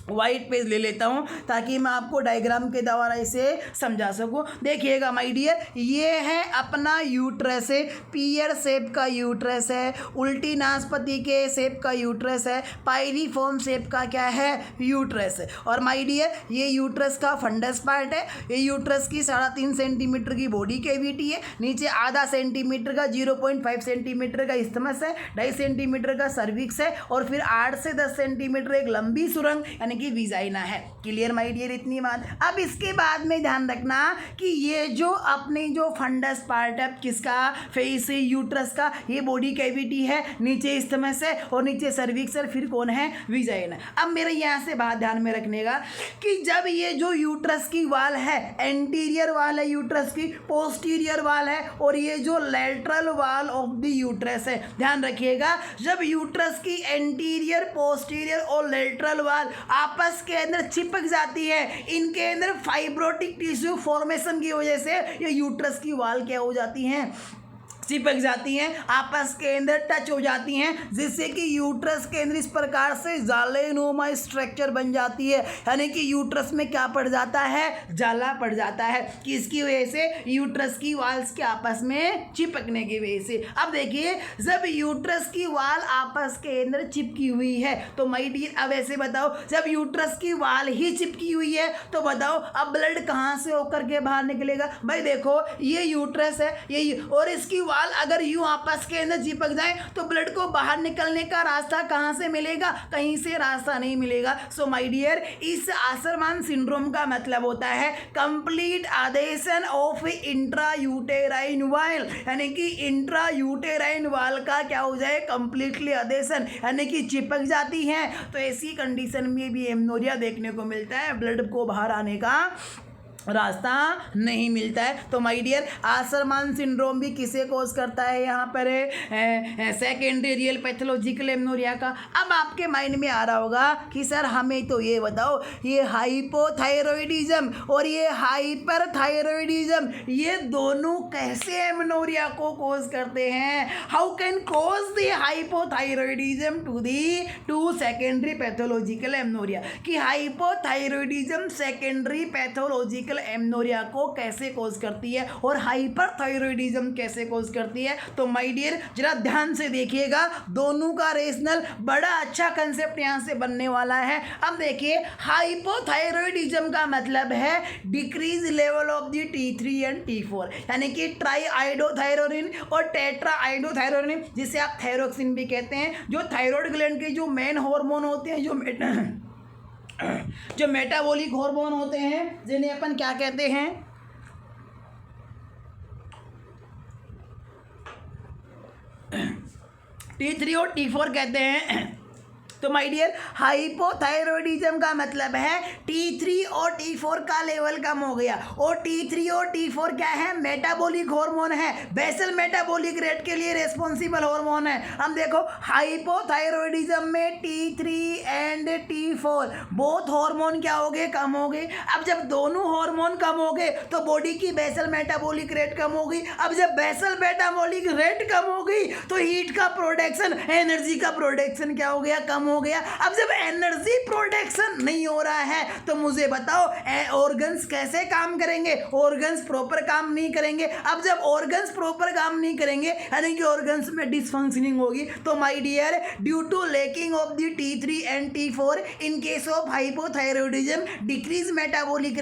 Speaker 1: वाइट पेज ले लेता हूँ ताकि मैं आपको डायग्राम के द्वारा इसे समझा सकूँ। देखिएगा माय डियर, ये है अपना यूट्रस है, पियर शेप का यूट्रस है, उल्टी नाशपाती के शेप का यूट्रस है, पायरीफॉर्म शेप का क्या है, यूट्रस है। और माय डियर, ये यूट्रस का फंडस पार्ट है। ये यूट्रस की 3.5 सेंटीमीटर की बॉडी कैविटी है, नीचे आधा सेंटीमीटर का 0.5 सेंटीमीटर का इस्थमस है, 2.5 सेंटीमीटर का सर्विक्स है, और फिर 8 से 10 सेंटीमीटर एक लंबी सुरंग यानी की विजाइना है। क्लियर माय डियर, इतनी बात। अब इसके बाद में ध्यान रखना कि ये जो अपने जो फंडस पार्ट है किसका, फेस है यूट्रस का, ये बॉडी कैविटी है, नीचे इस्थमस है और नीचे सर्विक्स है, फिर कौन है, विजाइना। अब मेरे यहाँ से बात ध्यान में रखने का कि जब ये जो यूट्रस की वाल है, एंटीरियर वाल है यूट्रस की, पोस्टीरियर वाल है, और ये जो lateral wall of the uterus है, ध्यान रखिएगा, जब यूट्रस की एंटीरियर, पोस्टीरियर और लेटरल वाल आपस के अंदर चिपक जाती है, इनके अंदर फाइब्रोटिक टिश्यू फॉर्मेशन की वजह से ये यूट्रस की वाल क्या हो जाती हैं, चिपक जाती हैं, आपस के अंदर टच हो जाती हैं, जिससे कि यूट्रस के अंदर इस प्रकार से जालेनुमा स्ट्रक्चर बन जाती है, यानी कि यूट्रस में क्या पड़ जाता है, जाला पड़ जाता है। किसकी वजह से, यूट्रस की वाल्स के आपस में चिपकने की वजह से। अब देखिए, जब यूट्रस की वाल आपस के अंदर चिपकी हुई है तो माय डियर, अब ऐसे बताओ, जब यूट्रस की वाल ही चिपकी हुई है तो बताओ अब ब्लड कहाँ से होकर के बाहर निकलेगा? भाई देखो, ये यूट्रस है, ये और इसकी बाल अगर यूं आपस के अंदर चिपक जाए तो ब्लड को बाहर निकलने का रास्ता कहाँ से मिलेगा? कहीं से रास्ता नहीं मिलेगा। सो माय डियर, इस आसरमान सिंड्रोम का मतलब होता है कंप्लीट अधेशन ऑफ इंट्रा यूटेराइन वाल, यानी कि इंट्रा यूटेराइन वाल का क्या हो जाए? कंप्लीटली अधेशन, यानी कि चिपक जाती है। तो ऐसी कंडीशन में भी एमनोरिया देखने को मिलता है, ब्लड को बाहर आने का रास्ता नहीं मिलता है। तो माय डियर, आसरमान सिंड्रोम भी किसे कोज करता है? यहाँ पर सेकेंडरी रियल पैथोलॉजिकल एमनोरिया का। अब आपके माइंड में आ रहा होगा कि सर हमें तो ये बताओ, ये हाइपोथायरॉयडिज्म और ये हाइपरथायरॉयडिज्म, ये दोनों कैसे एमनोरिया को कोज करते हैं? How can cause the hypothyroidism to secondary pathological amenorrhoea, कि हाइपोथायरॉयडिज्म सेकेंडरी पैथोलॉजिकल एमनोरिया को कैसे कोज करती है और हाइपरथायरॉयडिज्म कैसे कोज करती है? तो माय डियर, जरा ध्यान से देखिएगा, दोनों का रेशनल बड़ा अच्छा कंसेप्ट यहाँ से बनने वाला है। अब देखिए, हाइपोथायरॉयडिज्म का मतलब है decrease level of the T3 and T4, यानी कि ट्राई आइडोथायरोनिन और टेट्रा आइडोथायरोनिन, जिसे आप थायरोक्सिन भी कहते हैं, जो थायराइड ग्लैंड के जो मेन हार्मोन होते हैं, जो मेटाबॉलिक हार्मोन होते हैं, जिन्हें अपन क्या कहते हैं? T3 और T4 कहते हैं। तो माय डियर, हाइपोथायरॉयडिज्म का मतलब है T3 और T4 का लेवल कम हो गया, और T3 और T4 क्या है? मेटाबॉलिक हार्मोन है, बेसल मेटाबॉलिक रेट के लिए रेस्पॉन्सिबल हार्मोन है। हम देखो, हाइपोथायरॉयडिज्म में T3 and T4 both hormone क्या हो गए? कम हो गए। अब जब दोनों हार्मोन कम हो गए तो बॉडी की बेसल मेटाबॉलिक रेट कम हो गई। अब जब बेसल मेटाबॉलिक रेट कम हो गई तो हीट का प्रोडक्शन, एनर्जी का प्रोडक्शन क्या हो गया? कम हो गया। अब जब एनर्जी प्रोडक्शन नहीं हो रहा है तो मुझे बताओ ऑर्गन्स कैसे काम करेंगे? ऑर्गन्स प्रॉपर काम नहीं करेंगे। अब जब ऑर्गन्स प्रॉपर काम नहीं करेंगे, यानी कि ऑर्गन्स में डिसफंक्शनिंग होगी। तो my dear, due to lacking of the T3 and T4 in case of hypothyroidism, decrease metabolic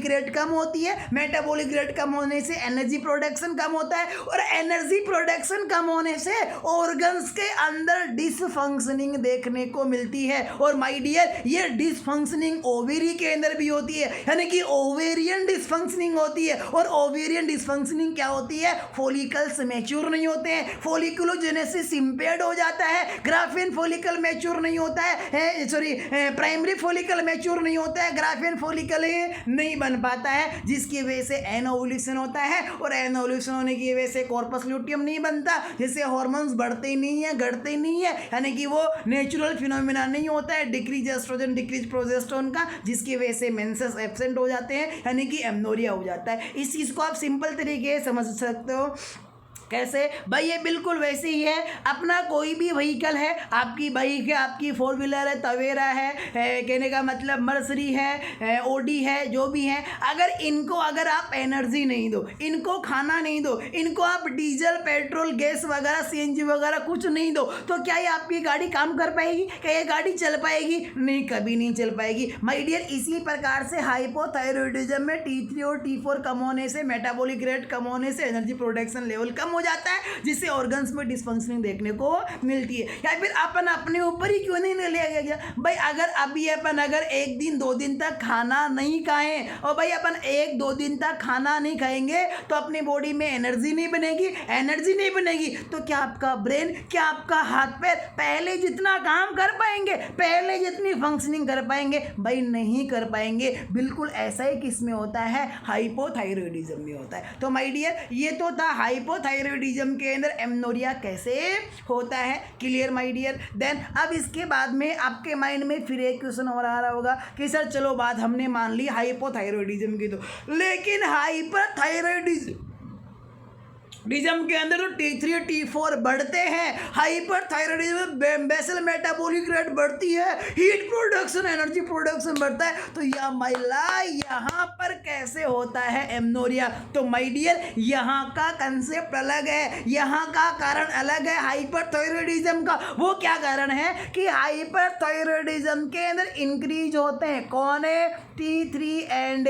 Speaker 1: rate कम होती है। मेटाबॉलिक रेट कम होने से एनर्जी प्रोडक्शन कम होता है, और एनर्जी प्रोडक्शन कम होने से ऑर्गन्स के अंदर डिसफंक्शनिंग देखने को मिलती है। और माय डियर, ये डिसफंक्शनिंग ओवेरी के अंदर भी होती है, यानी कि ओवेरियन डिसफंक्शनिंग होती है। और ओवेरियन डिसफंक्शनिंग क्या होती है? फॉलिकल्स मैच्योर नहीं होते हैं, फॉलिकुलोजेनेसिस इंपेयर्ड हो जाता है, ग्राफियन फॉलिकल मैच्योर नहीं होता है, प्राइमरी फॉलिकल मैच्योर नहीं होता है, ग्राफियन फॉलिकल नहीं बन पाता है, जिसकी वजह से एनोवुलेशन होता है। और एनोवुलेशन होने की वजह से कॉर्पस ल्यूटियम नहीं बनता, जिससे हार्मोन्स बढ़ते ही नहीं है, घटते ही नहीं है, यानी कि वो नेचुरल फिनोमिना नहीं होता है, डिक्रीज एस्ट्रोजन डिक्रीज प्रोजेस्टेरोन का, जिसकी वजह से मेंसेस एब्सेंट हो जाते हैं, यानी कि एमनोरिया हो जाता है। इस चीज़ को आप सिंपल तरीके से समझ सकते हो। कैसे भाई? ये बिल्कुल वैसे ही है, अपना कोई भी व्हीकल है, आपकी बाइक है, आपकी 4 व्हीलर है, तवेरा है, कहने का मतलब मर्सरी है, ओडी है, जो भी है, अगर इनको अगर आप एनर्जी नहीं दो, इनको खाना नहीं दो, इनको आप डीजल पेट्रोल गैस वगैरह CNG वगैरह कुछ नहीं दो, तो क्या ये आपकी गाड़ी काम कर पाएगी? क्या ये गाड़ी चल पाएगी? नहीं, कभी नहीं चल पाएगी। माय डियर, इसी प्रकार से हाइपोथायरॉयडिज्म में T3 और T4 कम होने से, मेटाबॉलिक रेट कम होने से एनर्जी प्रोडक्शन लेवल कम हो जाता है, जिससे ऑर्गन्स में डिसफंक्शनिंग देखने को मिलती है। या फिर अपन अपने ऊपर ही क्यों नहीं लिया गया भाई? अगर अभी अपन अगर 1 दिन 2 दिन तक खाना नहीं खाएं, और भाई अपन 1-2 दिन तक खाना नहीं खाएंगे तो अपनी बॉडी में एनर्जी नहीं बनेगी, तो क्या आपका ब्रेन, क्या आपका हाथ पैर पहले जितना काम कर पाएंगे, पहले जितनी फंक्शनिंग कर पाएंगे? भाई नहीं कर पाएंगे। बिल्कुल ऐसा ही किस में होता है? हाइपोथायरॉयडिज्म में होता है। तो माय डियर, ये तो था हाइपोथायरॉयडिज्म के अंदर एमनोरिया कैसे होता है। Clear my dear? देन अब इसके बाद में आपके माइंड में फिर एक क्वेश्चन और आ रहा होगा कि सर चलो बात हमने मान ली हाइपोथायरॉयडिज्म की, तो लेकिन हाइपरथायरॉयडिज्म के अंदर तो T3 और T4 बढ़ते हैं, हाइपरथायरॉयडिज्म में बेसल मेटाबॉलिक रेट बढ़ती है, हीट प्रोडक्शन, एनर्जी प्रोडक्शन बढ़ता है। तो या महिला यहाँ पर कैसे होता है एमनोरिया? तो माय डियर, यहाँ का कंसेप्ट अलग है, यहाँ का कारण अलग है हाइपरथायरॉयडिज्म का। वो क्या कारण है कि हाइपरथायरॉयडिज्म के अंदर इंक्रीज होते हैं, कौन है? T3 and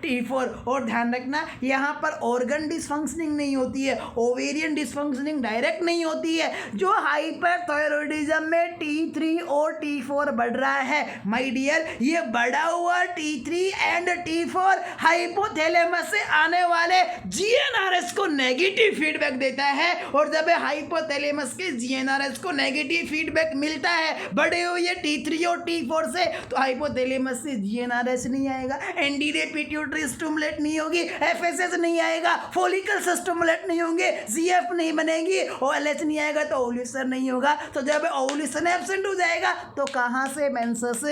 Speaker 1: T4। और ध्यान रखना, यहाँ पर ऑर्गन डिसफंक्शनिंग नहीं होती है, है, ओवेरियन डिसफंक्शनिंग डायरेक्ट नहीं होती है। जो हाइपरथायरॉयडिज्म में T3 और T4 बढ़ रहा है माय डियर, ये बढ़ा हुआ T3 एंड T4 हाइपोथैलेमस से आने वाले GnRH को नेगेटिव फीडबैक देता है, और जब हाइपोथैलेमस के GnRH को नेगेटिव फीडबैक मिलता है बढ़े हुए T3 और T4 से, तो हाइपोथैलेमस से GnRH नहीं आएगा, एनडीडी पिट्यूटरी स्टिमुलेट नहीं होगी, FSH नहीं आएगा, फॉलिकल्स स्टिमुलेट नहीं होंगे, CF नहीं बनेगी, OLH नहीं आएगा तो ओव्यूलेशन नहीं होगा। तो जब ओव्यूलेशन एब्सेंट हो जाएगा तो कहाँ से मेंसेस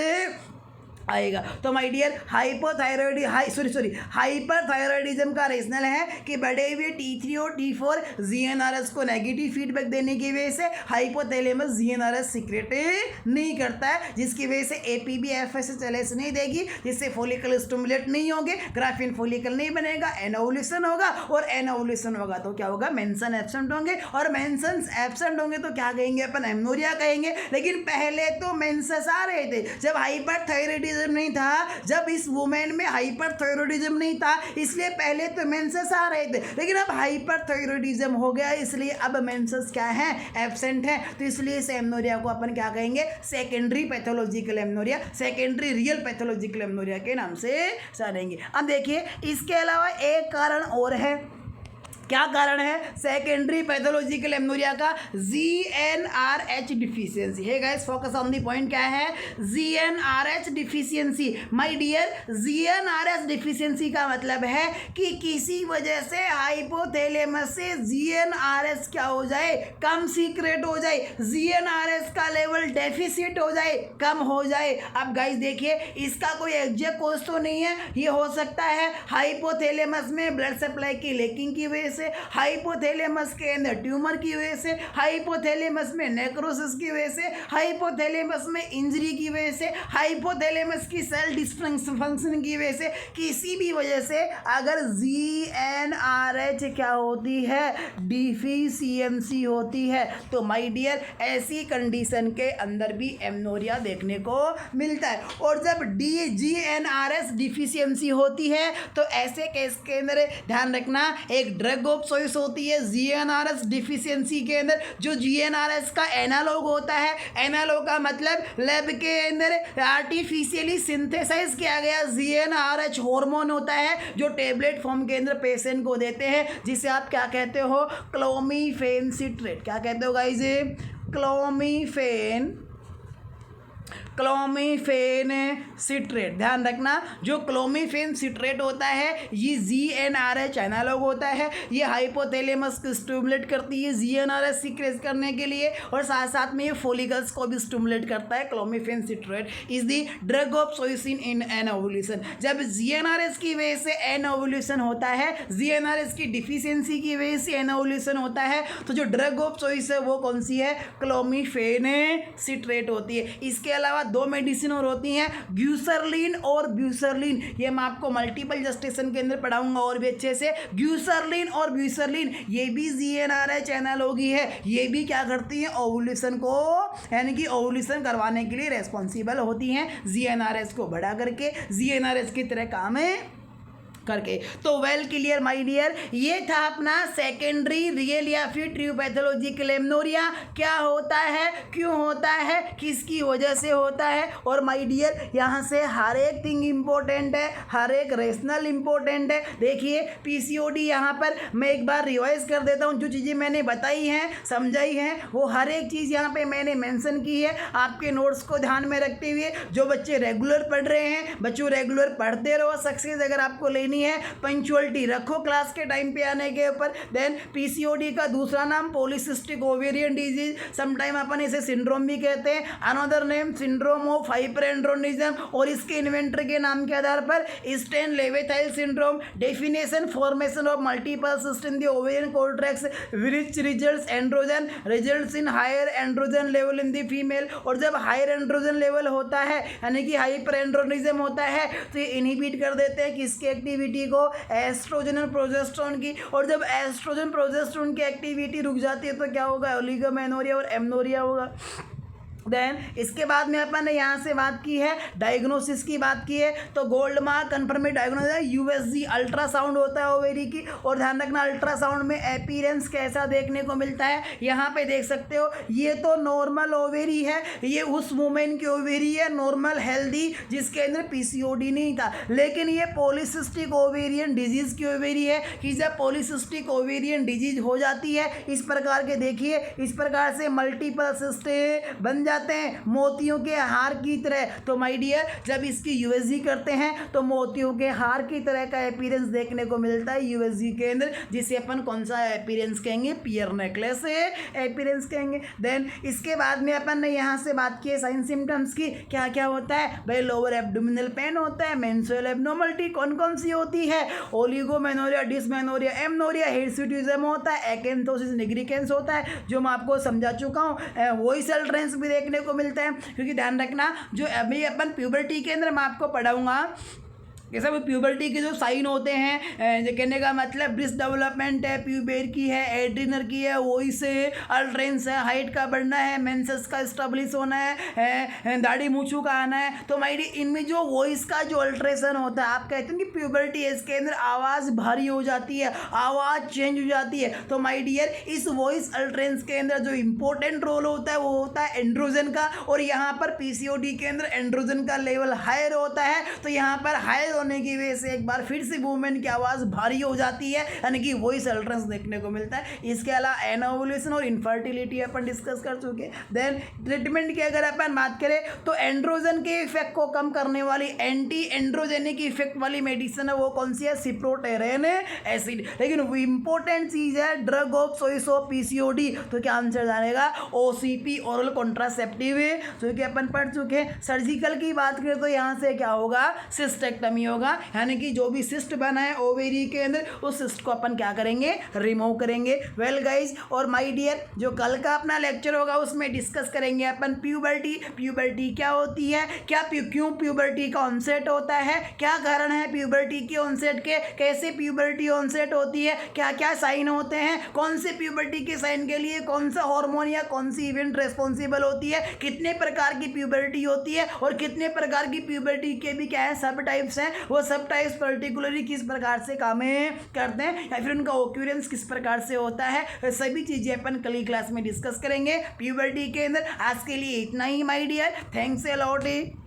Speaker 1: आएगा। तो माय डियर हाइपरथायरॉयडिज्म का रीजनल है कि बढ़े हुए T3 और T4 GnRH को नेगेटिव फीडबैक देने की वजह से हाइपोथैलेमस GnRH सीक्रेट नहीं करता है, जिसकी वजह से APB FSH LH नहीं देगी, जिससे फॉलिकल स्टिमुलेट नहीं होंगे, ग्राफिन फॉलिकल नहीं बनेगा, एनोवुलेशन होगा, और एनोवुलेशन होगा तो क्या होगा, मेंशन एब्सेंट होंगे, और मेंशन एब्सेंट होंगे तो क्या कहेंगे अपन, एमनोरिया कहेंगे। लेकिन पहले तो मेंसेस आ रहे थे जब हाइपरथायरॉयडिज्म नहीं था, जब इस वुमेन में हाइपरथायरॉयडिज्म नहीं था, इसलिए पहले तो मेंसेस आ रहे थे, लेकिन अब हाइपरथायरॉयडिज्म हो गया इसलिए अब मेंसेस क्या है, एब्सेंट है। तो इसलिए इस एमनोरिया को अपन क्या कहेंगे, secondary pathological amenorrhoea, secondary real pathological amenorrhoea के नाम से जानेंगे। अब देखिए इसके अलावा एक कारण और है, क्या कारण है सेकेंडरी पैथोलॉजिकल एमनोरिया का, GnRH डिफिशियंसी है guys, focus on the point. क्या है GnRH deficiency my dear, GnRH deficiency का मतलब है कि किसी वजह से हाइपोथैलेमस से GnRH क्या हो जाए, कम सीक्रेट हो जाए, GnRH का लेवल डेफिसिट हो जाए, कम हो जाए। अब गाइस देखिए इसका कोई एग्जैक्ट कोज तो नहीं है, ये हो सकता है हाइपोथैलेमस में ब्लड सप्लाई की लेकिंग की वजह से, हाइपोथैलेमस के अंदर ट्यूमर की वजह से, हाइपोथैलेमस में नेक्रोसिस की वजह से, हाइपोथैलेमस में इंजरी की वजह से, हाइपोथैलेमस की सेल डिसफंक्शन की वजह से, किसी भी वजह से अगर GnRH क्या होती है, डिफिशियंसी होती है, तो माय डियर ऐसी कंडीशन के अंदर भी एमनोरिया देखने को मिलता है। और जब GnRH डिफिशियंसी होती है तो ऐसे केस के अंदर ध्यान रखना एक ड्रग ऑफ चॉइस होती है GnRH डिफिशियंसी के अंदर, जो GnRH का एनालॉग होता है, एनालॉग का मतलब लैब के अंदर आर्टिफिशियली सिंथेसाइज किया गया GnRH हार्मोन होता है, जो टेबलेट फॉर्म के अंदर पेशेंट को देते हैं, जिसे आप क्या कहते हो, क्लोमिफेन सिट्रेट। क्या कहते हो गाइस, क्लोमिफेन सिट्रेट। ध्यान रखना जो क्लोमिफेन सिट्रेट होता है ये GnRH एनालॉग होता है, ये हाइपोथैलेमस को स्टिमुलेट करती है GnRH सीक्रेट करने के लिए, और साथ साथ में ये फॉलिकल्स को भी स्टिमुलेट करता है। Clomiphene citrate is the drug of choice in anovulation. जब GnRH की वजह से एनोवुलेशन होता है, GnRH की डिफिशियंसी की वजह से एनोवुलेशन होता है, तो जो ड्रग ऑफ चॉइस है वो कौन सी है, क्लोमिफेन सिट्रेट होती है। इसके अलावा दो मेडिसिन और होती हैं, ग्यूसरलिन और ब्यूसरलिन, ये मैं आपको मल्टीपल जस्टेशन के अंदर पढ़ाऊंगा और भी अच्छे से। ग्यूसरलिन और ब्यूसरलिन ये भी GnRH एनालॉग ही है, ये भी क्या करती हैं, ओवुलेशन को यानी कि ओवुलेशन करवाने के लिए रेस्पॉन्सिबल होती हैं, GnRH को बढ़ा करके GnRH की तरह काम है करके। तो वेल क्लियर माय डियर, ये था अपना सेकेंडरी रियल या फिर ट्रू पैथोलॉजिकल एमनोरिया। क्या होता है, क्यों होता है, किसकी वजह से होता है, और माय डियर यहाँ से हर एक थिंग इम्पोर्टेंट है, हर एक रेशनल इम्पोर्टेंट है। देखिए PCOD यहाँ पर मैं एक बार रिवाइज कर देता हूँ, जो चीज़ें मैंने बताई हैं समझाई हैं वो हर एक चीज़ यहाँ पे मैंने मेंशन की है। आपके नोट्स को ध्यान में रखते हुए जो बच्चे रेगुलर पढ़ रहे हैं, बच्चों रेगुलर पढ़ते रहो, सक्सेस अगर आपको लेनी है पंक्चुअलिटी रखो क्लास के टाइम पे आने के ऊपर। देन PCOD का दूसरा नाम पॉलीसिस्टिक ओवेरियन डिजीज, समटाइम अपन इसे सिंड्रोम भी कहते हैं, another name syndrome of hyperandrogenism, और इसके इन्वेंटर के नाम के आधार पर Stein Leventhal syndrome. Definition formation of multiple system in the ovarian cortex which results androgen results in higher androgen level in the female. और जब हायर एंड्रोजन लेवल होता है यानी कि हाइपरएंड्रोनिज्म होता है तो ये इनहिबिट कर देते हैं किसकी एक्टिविटी को, एस्ट्रोजन और प्रोजेस्टेरोन की। और जब एस्ट्रोजन प्रोजेस्टेरोन की एक्टिविटी रुक जाती है तो क्या होगा, ओलिगोमेनोरिया और एमनोरिया होगा। देन इसके बाद में अपन ने यहाँ से बात की है डायग्नोसिस की बात की है, तो गोल्ड मार्क कन्फर्मेड डायग्नोसिस है यूएसजी अल्ट्रासाउंड होता है ओवेरी की। और ध्यान रखना अल्ट्रासाउंड में अपीयरेंस कैसा देखने को मिलता है, यहाँ पे देख सकते हो ये तो नॉर्मल ओवेरी है, ये उस वुमेन की ओवेरी है नॉर्मल हेल्दी जिसके अंदर पीसीओडी नहीं था, लेकिन ये पॉलीसिस्टिक ओवेरियन डिजीज की ओवेरी है कि जब पॉलीसिस्टिक ओवेरियन डिजीज हो जाती है इस प्रकार के, देखिए इस प्रकार से मल्टीपल सिस्टे बन जाते हैं मोतियों के हार की तरह। तो माय डियर जब इसकी यूएसजी करते हैं तो मोतियों के हार की तरह का अपीयरेंस देखने को मिलता है यूएसजी के अंदर, जिसे अपन कौन सा अपीयरेंस कहेंगे, पियर नेकलेस अपीयरेंस कहेंगे। देन इसके बाद में अपन ने यहाँ से बात की है साइन सिम्टम्स की, क्या क्या होता है भाई, लोअर एब्डोमिनल पेन होता है, मेंस्ट्रुअल एब्नॉर्मलिटी कौन कौन सी होती है, ओलिगोमेनोरिया, डिसमेनोरिया, एमनोरिया, हिर्सुटिज्म होता है, एकैंथोसिस निग्रिकेंस होता है जो मैं आपको समझा चुका हूँ, वॉइस अल्ट्रेंस भी देखने को मिलता है। क्योंकि ध्यान रखना जो अभी अपन प्यूबर्टी के अंदर मैं आपको पढ़ाऊंगा ये सब प्यूबर्टी के जो साइन होते हैं, जो कहने का मतलब ब्रिस्ट डेवलपमेंट है, प्यूबेर की है, एड्रिनर की है, वॉइस है, अल्ट्रेंस है, हाइट का बढ़ना है, मेंसेस का स्टेब्लिश होना है, दाढ़ी मूछू का आना है। तो माइडी इनमें जो वॉइस का जो अल्ट्रेशन होता है, आप कहते हैं कि प्यूबर्टी है, इसके अंदर आवाज़ भारी हो जाती है, आवाज़ चेंज हो जाती है। तो माय डियर इस वॉइस अल्ट्रेंस के अंदर जो इंपॉर्टेंट रोल होता है वो होता है एंड्रोजन का, और यहाँ पर पीसीओडी के अंदर एंड्रोजन का लेवल हायर होता है। तो यहाँ पर हायर होने की वजह से एक बार फिर से वुमेन की आवाज़ भारी हो जाती है, यानी कि वॉइस अल्ट्रेंस देखने को मिलता है। इसके अलावा एनोवुलेशन और इनफर्टिलिटी अपन डिस्कस कर चुके हैं। देन ट्रीटमेंट की अगर अपन बात करें तो एंड्रोजन के इफेक्ट को कम करने वाली एंटी एंड्रोजेनिक इफेक्ट वाली मेडिसिन है वो कौन सी है, सिप्रोटेरेन एसिड। लेकिन वो इंपॉर्टेंट चीज़ है drug of choice of PCOD, तो क्या आंसर जानेगा ओसीपी ओरल कॉन्ट्रासेप्टिव, जो कि अपन पढ़ चुके हैं। सर्जिकल की बात करें तो यहाँ से क्या होगा, सिस्टेक्टमी होगा, यानी कि जो भी सिस्ट बना है ओवेरी के अंदर उस सिस्ट को अपन क्या करेंगे, रिमूव करेंगे। वेल गाइज और माय डियर जो कल का अपना लेक्चर होगा उसमें डिस्कस करेंगे अपन प्यूबर्टी, प्यूबर्टी क्या होती है, क्या क्यों प्यूबर्टी का ऑनसेट होता है, क्या कारण है प्यूबर्टी के ऑनसेट के, कैसे प्यूबर्टी ऑनसेट होती है, क्या क्या साइन होते हैं, कौन से प्यूबर्टी के साइन के लिए कौन सा हार्मोन या कौन सी इवेंट रेस्पॉन्सिबल होती है, कितने प्रकार की प्यूबर्टी होती है और कितने प्रकार की प्यूबर्टी के भी क्या है सब टाइप्स हैं, वो सब टाइप्स पर्टिकुलरली किस प्रकार से काम करते हैं या फिर उनका ऑक्यूरेंस किस प्रकार से होता है, सभी चीज़ें अपन कल की क्लास में डिस्कस करेंगे प्यूबर्टी के अंदर। आज के लिए इतना ही my dear, thanks a lot.